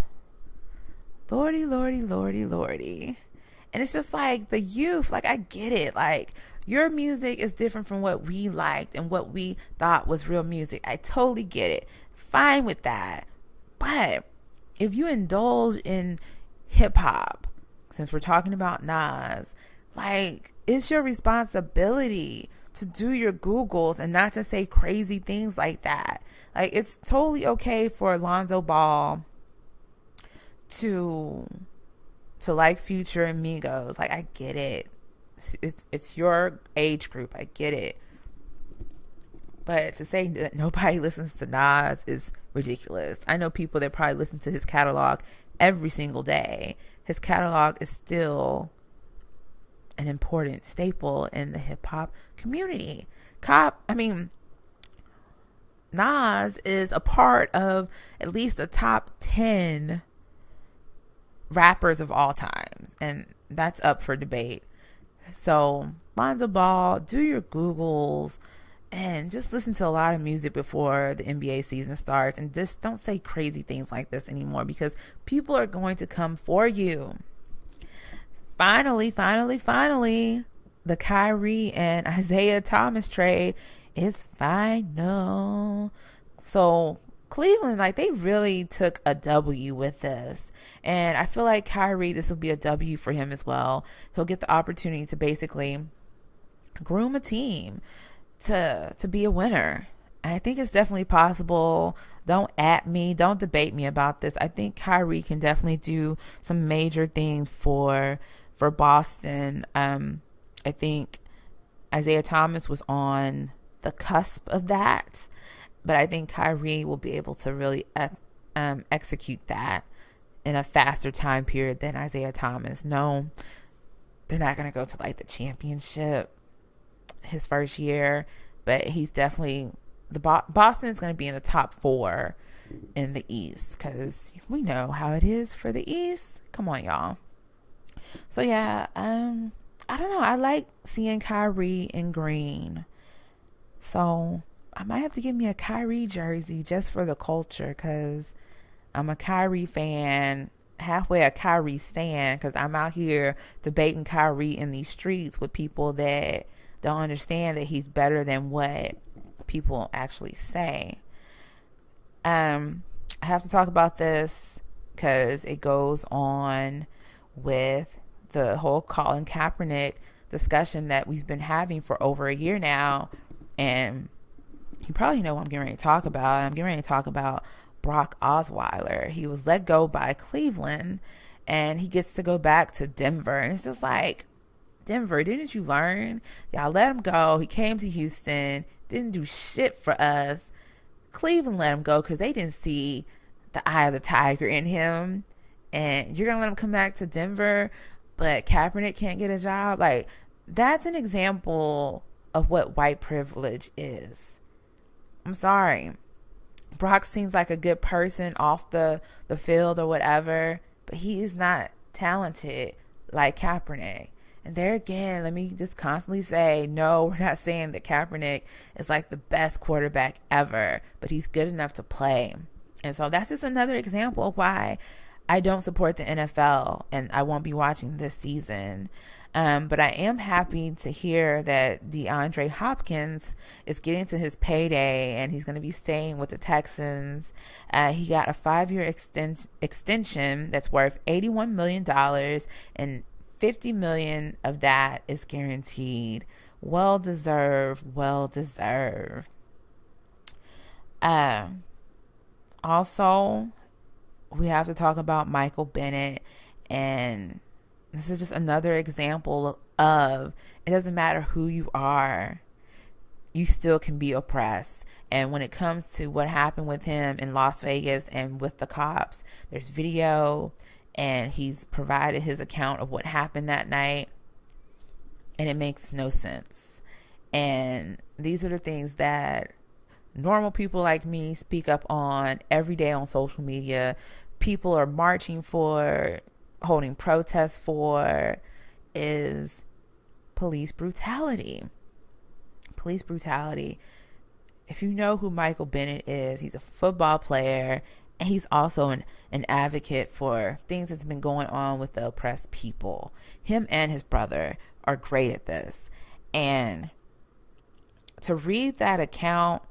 Lordy, lordy, lordy, lordy. And it's just like the youth, like I get it. Like your music is different from what we liked and what we thought was real music. I totally get it. Fine with that. But if you indulge in hip hop, since we're talking about Nas, like it's your responsibility to do your Googles and not to say crazy things like that. Like it's totally okay for Lonzo Ball to like Future and Migos. Like I get it. It's your age group. I get it. But to say that nobody listens to Nas is ridiculous. I know people that probably listen to his catalog every single day. His catalog is still an important staple in the hip hop community. Nas is a part of at least the top 10 rappers of all times, and that's up for debate. So Lonzo Ball, do your Googles, And just listen to a lot of music before the NBA season starts, and just don't say crazy things like this anymore, because people are going to come for you. Finally, the Kyrie and Isaiah Thomas trade is final. So Cleveland, like, they really took a W with this. And I feel like Kyrie, this will be a W for him as well. He'll get the opportunity to basically groom a team to be a winner. I think it's definitely possible. Don't at me, don't debate me about this. I think Kyrie can definitely do some major things for Boston. I think Isaiah Thomas was on the cusp of that, but I think Kyrie will be able to really execute that in a faster time period than Isaiah Thomas. No, they're not going to go to like the championship his first year, but he's definitely Boston is going to be in the top 4 in the East, because we know how it is for the East. Come on, y'all. So yeah, I don't know. I like seeing Kyrie in green, so I might have to get me a Kyrie jersey just for the culture, because I'm a Kyrie fan, halfway a Kyrie stan, because I'm out here debating Kyrie in these streets with people that don't understand that he's better than what people actually say. I have to talk about this because it goes on with the whole Colin Kaepernick discussion that we've been having for over a year now. And you probably know what I'm getting ready to talk about. I'm getting ready to talk about Brock Osweiler. He was let go by Cleveland, and he gets to go back to Denver. And it's just like, Denver, didn't you learn? Y'all let him go. He came to Houston, didn't do shit for us. Cleveland let him go because they didn't see the eye of the tiger in him. And you're going to let him come back to Denver, but Kaepernick can't get a job? Like, that's an example of what white privilege is. I'm sorry. Brock seems like a good person off the field or whatever, but he is not talented like Kaepernick. And there again, let me just constantly say, no, we're not saying that Kaepernick is like the best quarterback ever, but he's good enough to play. And so that's just another example of why I don't support the NFL, and I won't be watching this season. But I am happy to hear that DeAndre Hopkins is getting to his payday, and he's going to be staying with the Texans. He got a 5-year extension that's worth $81 million, and $50 million of that is guaranteed. Well deserved. Also, we have to talk about Michael Bennett, and this is just another example of, it doesn't matter who you are, you still can be oppressed. And when it comes to what happened with him in Las Vegas and with the cops, there's video, and he's provided his account of what happened that night, and it makes no sense. And these are the things that normal people like me speak up on every day on social media. People are marching for, holding protests for, is police brutality. Police brutality. If you know who Michael Bennett is, he's a football player, and he's also an advocate for things that's been going on with the oppressed people. Him and his brother are great at this. And to read that account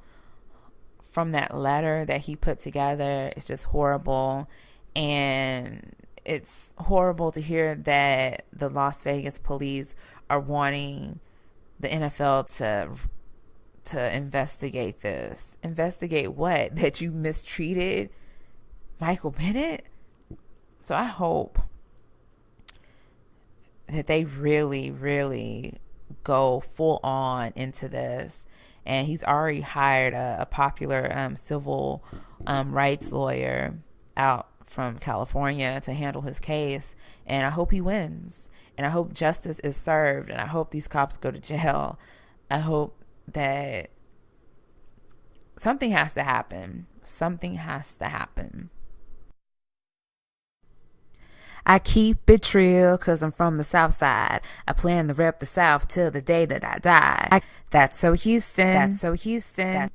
from that letter that he put together is just horrible. And it's horrible to hear that the Las Vegas police are wanting the NFL to investigate this. Investigate what? That you mistreated Michael Bennett? So I hope that they really, really go full on into this. And he's already hired a popular civil rights lawyer out from California to handle his case. And I hope he wins. And I hope justice is served. And I hope these cops go to jail. I hope that something has to happen. Something has to happen. I keep it real cause I'm from the South Side. I plan to rep the South till the day that I die. That's so Houston. That's so Houston.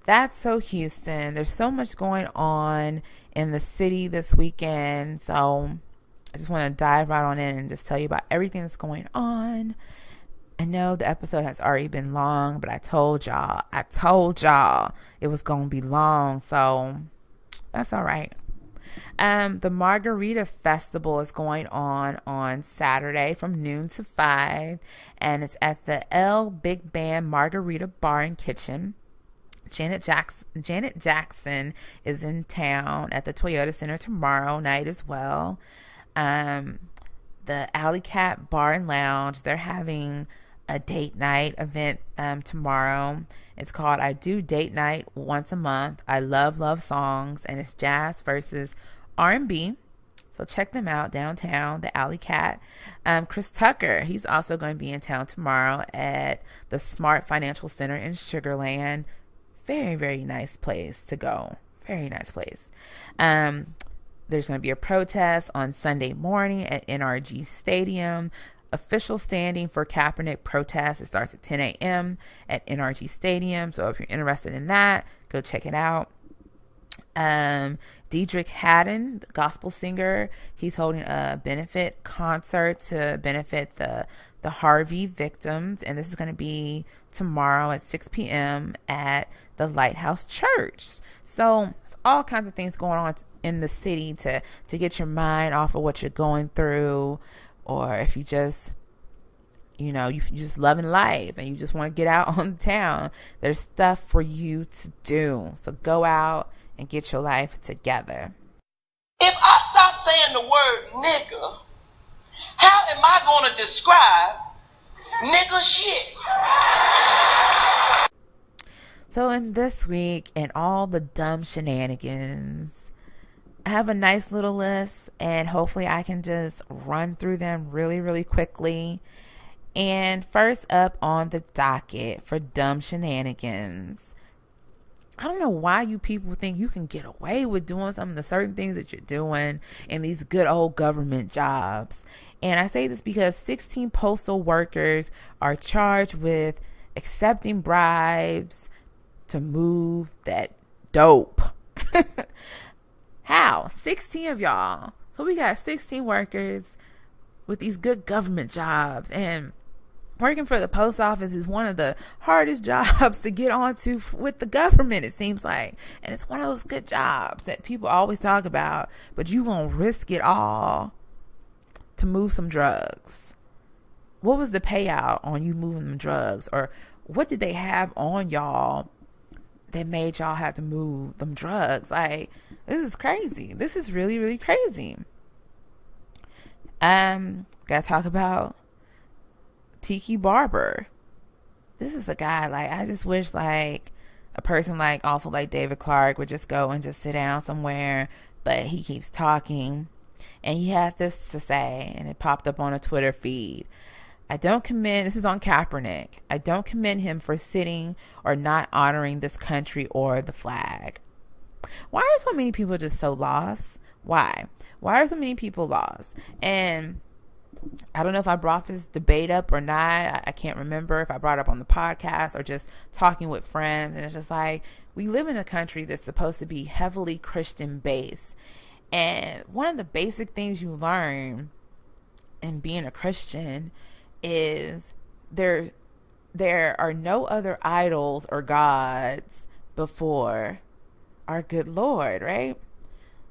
That's so Houston. There's so much going on in the city this weekend. So I just want to dive right on in and just tell you about everything that's going on. I know the episode has already been long, but I told y'all it was going to be long. So that's all right. The Margarita Festival is going on Saturday from noon to 5, and it's at the L Big Band Margarita Bar and Kitchen. Janet Jackson is in town at the Toyota Center tomorrow night as well. The Alley Cat Bar and Lounge, they're having a date night event tomorrow. It's called I Do Date Night Once a Month. I love songs, and it's jazz versus R&B. So check them out downtown, the Alley Cat. Chris Tucker, he's also going to be in town tomorrow at the Smart Financial Center in Sugar Land. Very, very nice place to go. Very nice place. There's going to be a protest on Sunday morning at NRG Stadium. Official standing for Kaepernick protest. It starts at 10 a.m. at NRG Stadium. So if you're interested in that, go check it out. Diedrich Haddon, the gospel singer, he's holding a benefit concert to benefit the Harvey victims, and this is going to be tomorrow at 6 p.m. at the Lighthouse Church. So there's all kinds of things going on in the city to get your mind off of what you're going through, or if you just you just loving life and you just want to get out on the town, there's stuff for you to do. So go out and get your life together.
If I stop saying the word nigga, how am I going to describe nigga shit?
So in this week and all the dumb shenanigans, I have a nice little list, and hopefully I can just run through them really, really quickly. And first up on the docket for dumb shenanigans, I don't know why you people think you can get away with doing some of the certain things that you're doing in these good old government jobs. And I say this because 16 postal workers are charged with accepting bribes to move that dope. How? 16 of y'all. So we got 16 workers with these good government jobs, and working for the post office is one of the hardest jobs to get onto with the government, it seems like. And it's one of those good jobs that people always talk about, but you won't risk it all to move some drugs. What was the payout on you moving them drugs? Or what did they have on y'all that made y'all have to move them drugs? Like, this is crazy. This is really, really crazy. Gotta talk about Tiki Barber. This is a guy, like, I just wish like a person like also like David Clark would just go and just sit down somewhere, but he keeps talking. And he had this to say, and it popped up on a Twitter feed. This is on Kaepernick. I don't commend him for sitting or not honoring this country or the flag. Why are so many people just so lost? Why are so many people lost? And I don't know if I brought this debate up or not. I can't remember if I brought it up on the podcast or just talking with friends. And it's just like, we live in a country that's supposed to be heavily Christian based. And one of the basic things you learn in being a Christian is there are no other idols or gods before our good Lord, right?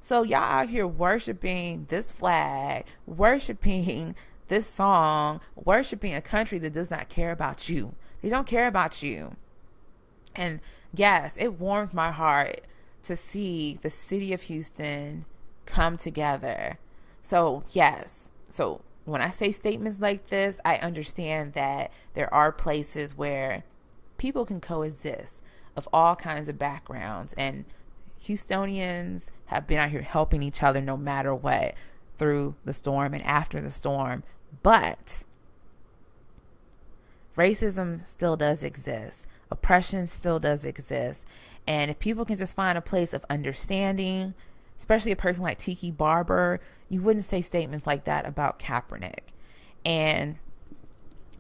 So y'all out here worshiping this flag, worshiping this song, worshiping a country that does not care about you. They don't care about you. And yes, it warms my heart to see the city of Houston come together. So yes, so when I say statements like this, I understand that there are places where people can coexist of all kinds of backgrounds, and Houstonians have been out here helping each other no matter what, through the storm and after the storm. But racism still does exist. Oppression still does exist. And if people can just find a place of understanding, especially a person like Tiki Barber, you wouldn't say statements like that about Kaepernick. And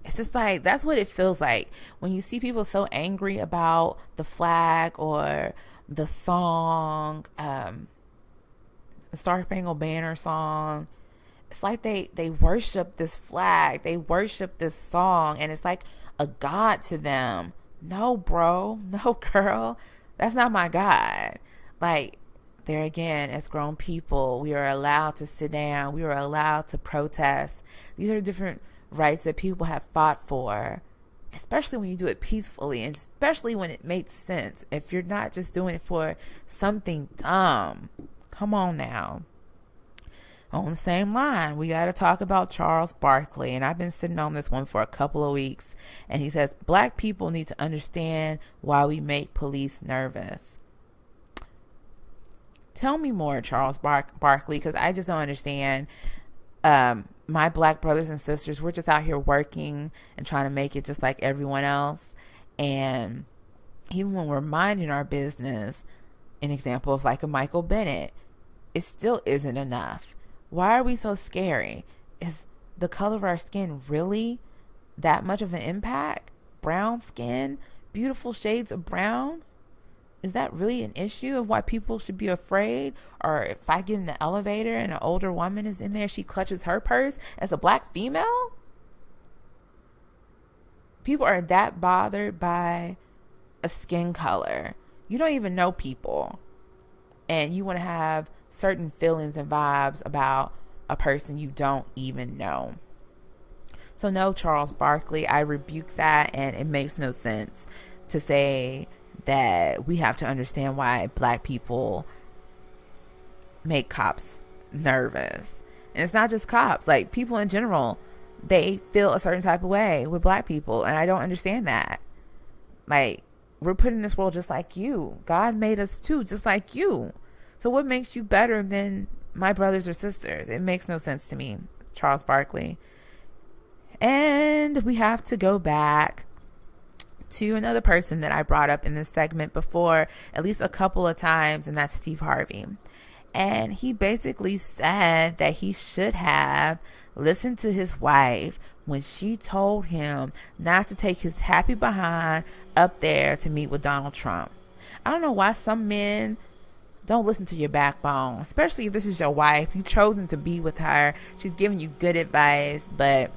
it's just like, that's what it feels like when you see people so angry about the flag or the song, the Star Spangled Banner song. It's like they worship this flag, they worship this song, and it's like a god to them. No, bro, no, girl, that's not my God. Like, there again, as grown people, we are allowed to sit down, we are allowed to protest. These are different rights that people have fought for, especially when you do it peacefully, and especially when it makes sense. If you're not just doing it for something dumb, come on now. On the same line, we got to talk about Charles Barkley, and I've been sitting on this one for a couple of weeks, and he says, Black people need to understand why we make police nervous. Tell me more, Charles Barkley, because I just don't understand. My Black brothers and sisters, we're just out here working and trying to make it just like everyone else. And even when we're minding our business, an example of like a Michael Bennett, it still isn't enough. Why are we so scary? Is the color of our skin really that much of an impact? Brown skin, beautiful shades of brown? Is that really an issue of why people should be afraid? Or if I get in the elevator and an older woman is in there, she clutches her purse as a Black female? People are that bothered by a skin color. You don't even know people, and you want to have certain feelings and vibes about a person you don't even know. So no, Charles Barkley, I rebuke that, and it makes no sense to say that we have to understand why Black people make cops nervous. And it's not just cops, like people in general, they feel a certain type of way with Black people, and I don't understand that. Like, we're put in this world just like you. God made us too, just like you. So what makes you better than my brothers or sisters? It makes no sense to me, Charles Barkley. And we have to go back to another person that I brought up in this segment before, at least a couple of times, and that's Steve Harvey. And he basically said that he should have listened to his wife when she told him not to take his happy behind up there to meet with Donald Trump. I don't know why some men don't listen to your backbone, especially if this is your wife. You've chosen to be with her. She's giving you good advice, but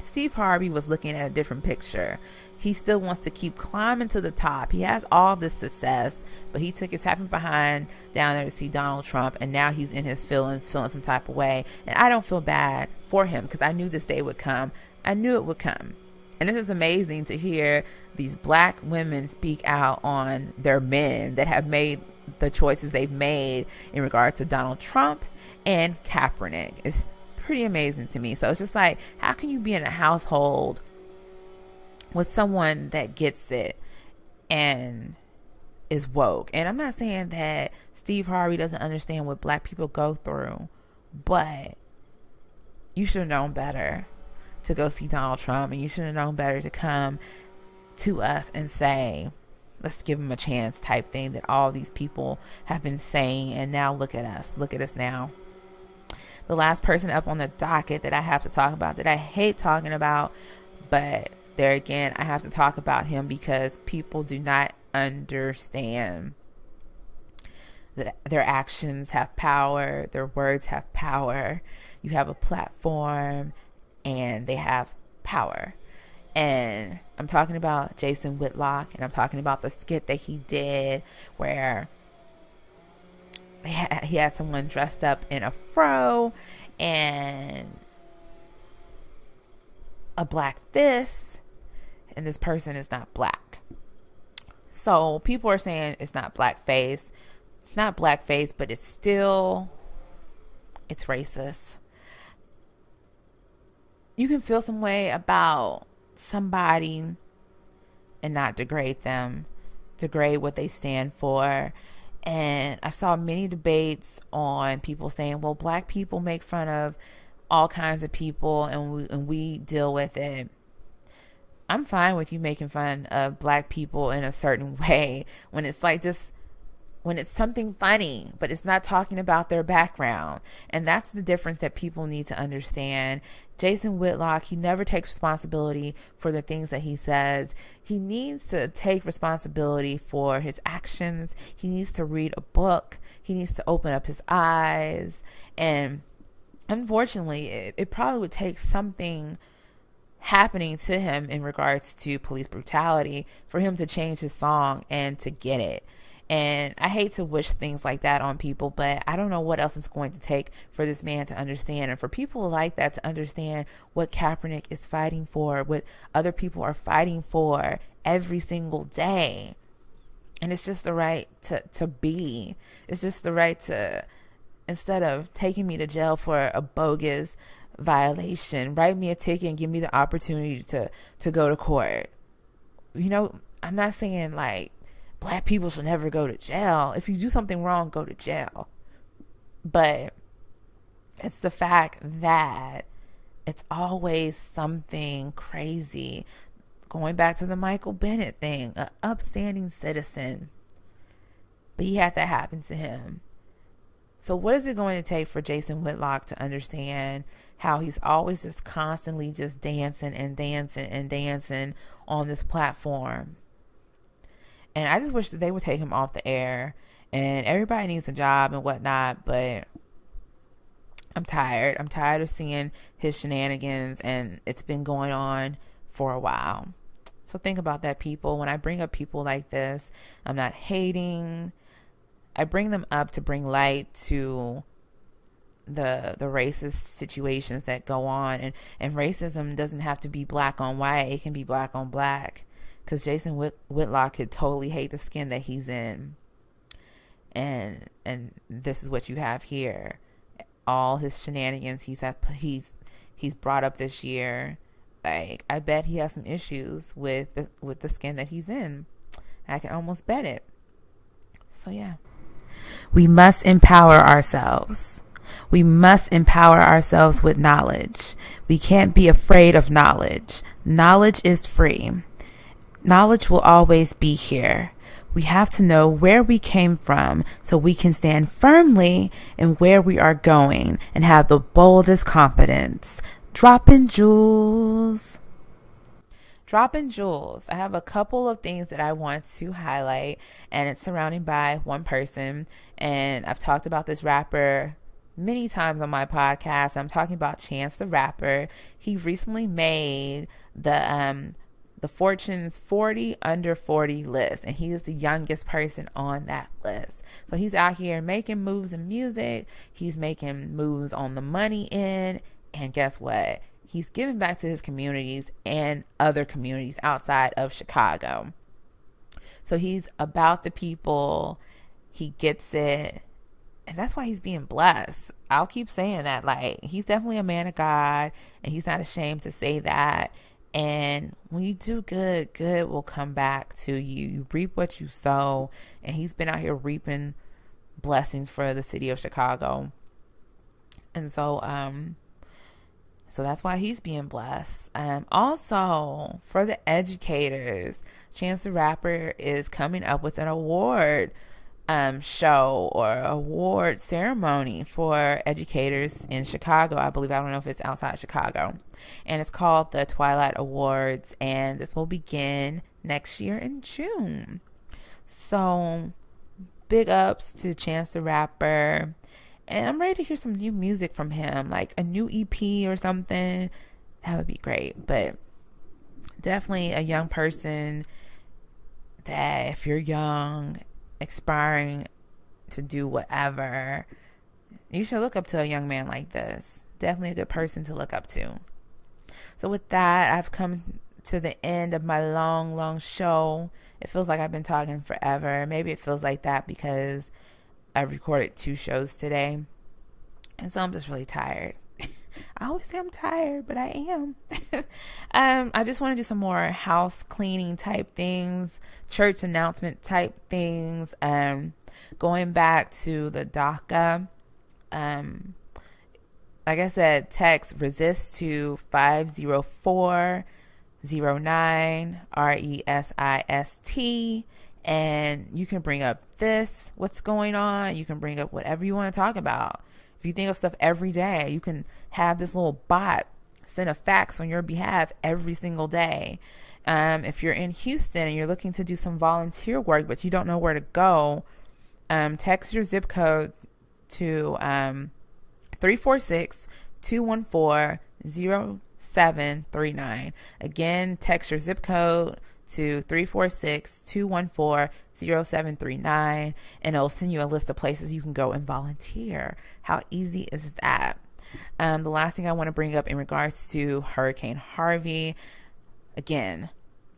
Steve Harvey was looking at a different picture. He still wants to keep climbing to the top. He has all this success, but he took his happy behind down there to see Donald Trump, and now he's in his feelings, feeling some type of way. And I don't feel bad for him because I knew this day would come. I knew it would come. And this is amazing to hear these Black women speak out on their men that have made the choices they've made in regard to Donald Trump and Kaepernick. It's pretty amazing to me. So it's just like, how can you be in a household with someone that gets it and is woke? And I'm not saying that Steve Harvey doesn't understand what Black people go through, but you should have known better to go see Donald Trump, and you should have known better to come to us and say, let's give him a chance type thing that all these people have been saying. And now look at us now. The last person up on the docket that I have to talk about, that I hate talking about, but there again, I have to talk about him because people do not understand that their actions have power, their words have power. You have a platform and they have power. And I'm talking about Jason Whitlock, and I'm talking about the skit that he did where he had someone dressed up in a fro and a black fist, and this person is not Black. So people are saying it's not blackface. It's not blackface, but it's racist. You can feel some way about somebody and not degrade them, degrade what they stand for. And I saw many debates on people saying, well, Black people make fun of all kinds of people and we deal with it. I'm fine with you making fun of Black people in a certain way when it's like just when it's something funny, but it's not talking about their background. And that's the difference that people need to understand. Jason Whitlock, he never takes responsibility for the things that he says. He needs to take responsibility for his actions. He needs to read a book. He needs to open up his eyes. And unfortunately, it probably would take something happening to him in regards to police brutality for him to change his song and to get it. And I hate to wish things like that on people, but I don't know what else it's going to take for this man to understand, and for people like that to understand what Kaepernick is fighting for, what other people are fighting for every single day. And it's just the right to be. It's just the right to, instead of taking me to jail for a bogus violation, write me a ticket and give me the opportunity to go to court. You know, I'm not saying like Black people should never go to jail. If you do something wrong, go to jail. But it's the fact that it's always something crazy. Going back to the Michael Bennett thing, an upstanding citizen, but he had that happen to him. So what is it going to take for Jason Whitlock to understand how he's always just constantly just dancing on this platform? And I just wish that they would take him off the air. And everybody needs a job and whatnot, but I'm tired. I'm tired of seeing his shenanigans, and it's been going on for a while. So think about that, people. When I bring up people like this, I'm not hating. I bring them up to bring light to the racist situations that go on. And racism doesn't have to be black on white. It can be black on black. Because Jason Whitlock could totally hate the skin that he's in. And this is what you have here. All his shenanigans he's brought up this year. Like, I bet he has some issues with the skin that he's in. I can almost bet it. So yeah. We must empower ourselves. We must empower ourselves with knowledge. We can't be afraid of knowledge. Knowledge is free. Knowledge will always be here. We have to know where we came from so we can stand firmly in where we are going and have the boldest confidence. Dropping jewels. Dropping jewels. I have a couple of things that I want to highlight, and it's surrounding by one person. And I've talked about this rapper many times on my podcast. I'm talking about Chance the Rapper. He recently made the Fortune's 40 under 40 list, and he is the youngest person on that list. So he's out here making moves in music. He's making moves on the money end, and guess what? He's giving back to his communities and other communities outside of Chicago. So he's about the people. He gets it, and that's why he's being blessed. I'll keep saying that. Like, he's definitely a man of God, and he's not ashamed to say that. And when you do good, good will come back to you. You reap what you sow. And he's been out here reaping blessings for the city of Chicago. And so that's why he's being blessed. Also, for the educators, Chance the Rapper is coming up with an award show or award ceremony for educators in Chicago. I believe, I don't know if it's outside Chicago. And it's called the Twilight Awards, and this will begin next year in June. So big ups to Chance the Rapper, and I'm ready to hear some new music from him, like a new EP or something. That would be great. But definitely a young person that, if you're young, aspiring to do whatever, you should look up to a young man like this. Definitely a good person to look up to. So with that, I've come to the end of my long show. It feels like I've been talking forever. Maybe it feels like that because I recorded 2 shows today. And so I'm just really tired. I always say I'm tired, but I am. I just want to do some more house cleaning type things, church announcement type things. Going back to the DACA. Like I said, text resist to 50409 RESIST, and you can bring up what's going on. You can bring up whatever you want to talk about. If you think of stuff every day, you can have this little bot send a fax on your behalf every single day. If you're in Houston and you're looking to do some volunteer work, but you don't know where to go, text your zip code to 346-214-0739. Again, text your zip code to 346-214-0739, and it'll send you a list of places you can go and volunteer. How easy is that? The last thing I want to bring up in regards to Hurricane Harvey, again,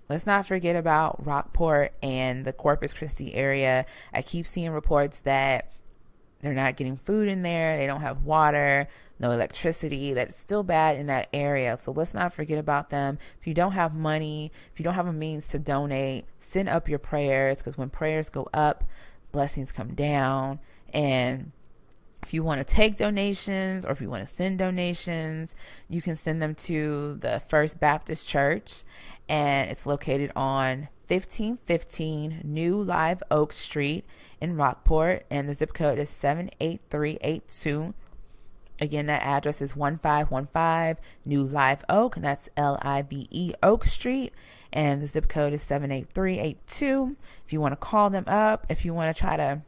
let's not forget about Rockport and the Corpus Christi area. I keep seeing reports that they're not getting food in there. They don't have water, no electricity. That's still bad in that area. So let's not forget about them. If you don't have money, if you don't have a means to donate, send up your prayers, because when prayers go up, blessings come down. And if you want to take donations or if you want to send donations, you can send them to the First Baptist Church, and it's located on 1515 New Live Oak Street in Rockport, and the zip code is 78382. Again, that address is 1515 New Live Oak, and that's Live Oak Street, and the zip code is 78382. If you want to call them up, if you want to try to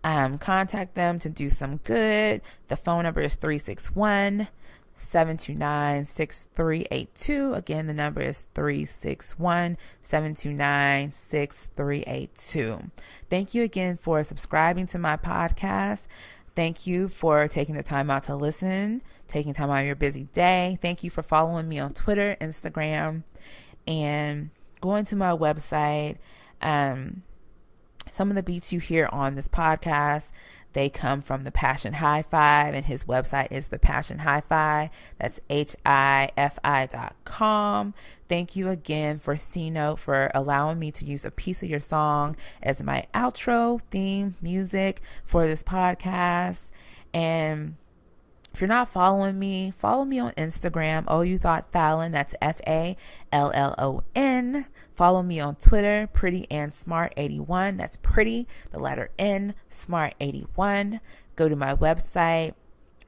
contact them to do some good, the phone number is 361-729-6382. Again, the number is 361-729-6382. Thank you again for subscribing to my podcast. Thank you for taking the time out to listen, taking time out of your busy day. Thank you for following me on Twitter, Instagram, and going to my website. Some of the beats you hear on this podcast, they come from the Passion Hi-Fi, and his website is the Passion Hi-Fi. That's HIFI.com. Thank you again for C-Note for allowing me to use a piece of your song as my outro theme music for this podcast. And if you're not following me, follow me on Instagram, OhYouThoughtFallon. That's FALLON. Follow me on Twitter, Pretty and Smart 81. That's Pretty, the letter N, Smart 81. Go to my website,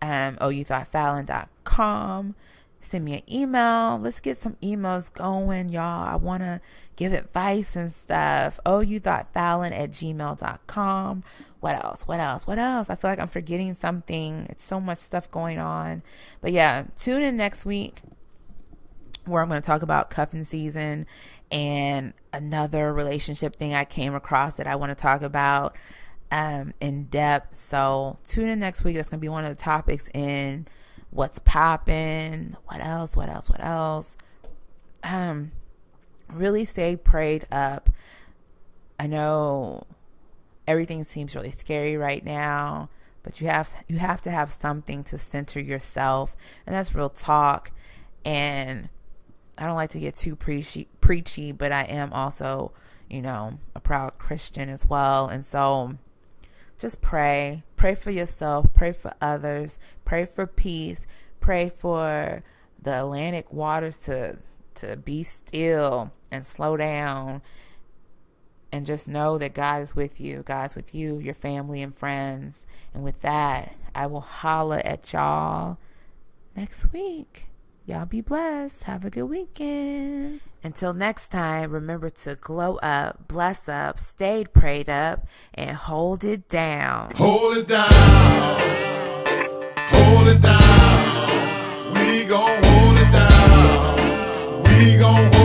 OhYouThoughtFallon.com. Send me an email. Let's get some emails going, y'all. I want to give advice and stuff. OhYouThoughtFallon@gmail.com. What else? I feel like I'm forgetting something. It's so much stuff going on. But yeah, tune in next week where I'm going to talk about cuffing season and another relationship thing I came across that I want to talk about in depth. So tune in next week. That's going to be one of the topics in What's Poppin'. What else? Really stay prayed up. I know everything seems really scary right now, but you have to have something to center yourself, and that's real talk. And I don't like to get too preachy, but I am also, a proud Christian as well. And so just pray for yourself, pray for others, pray for peace, pray for the Atlantic waters to be still and slow down, and just know that God is with you. God's with you, your family and friends. And with that, I will holla at y'all next week. Y'all be blessed. Have a good weekend. Until next time, remember to glow up, bless up, stay prayed up, and hold it down.
Hold it down. Hold it down. We gon' hold it down. We gon' hold it down.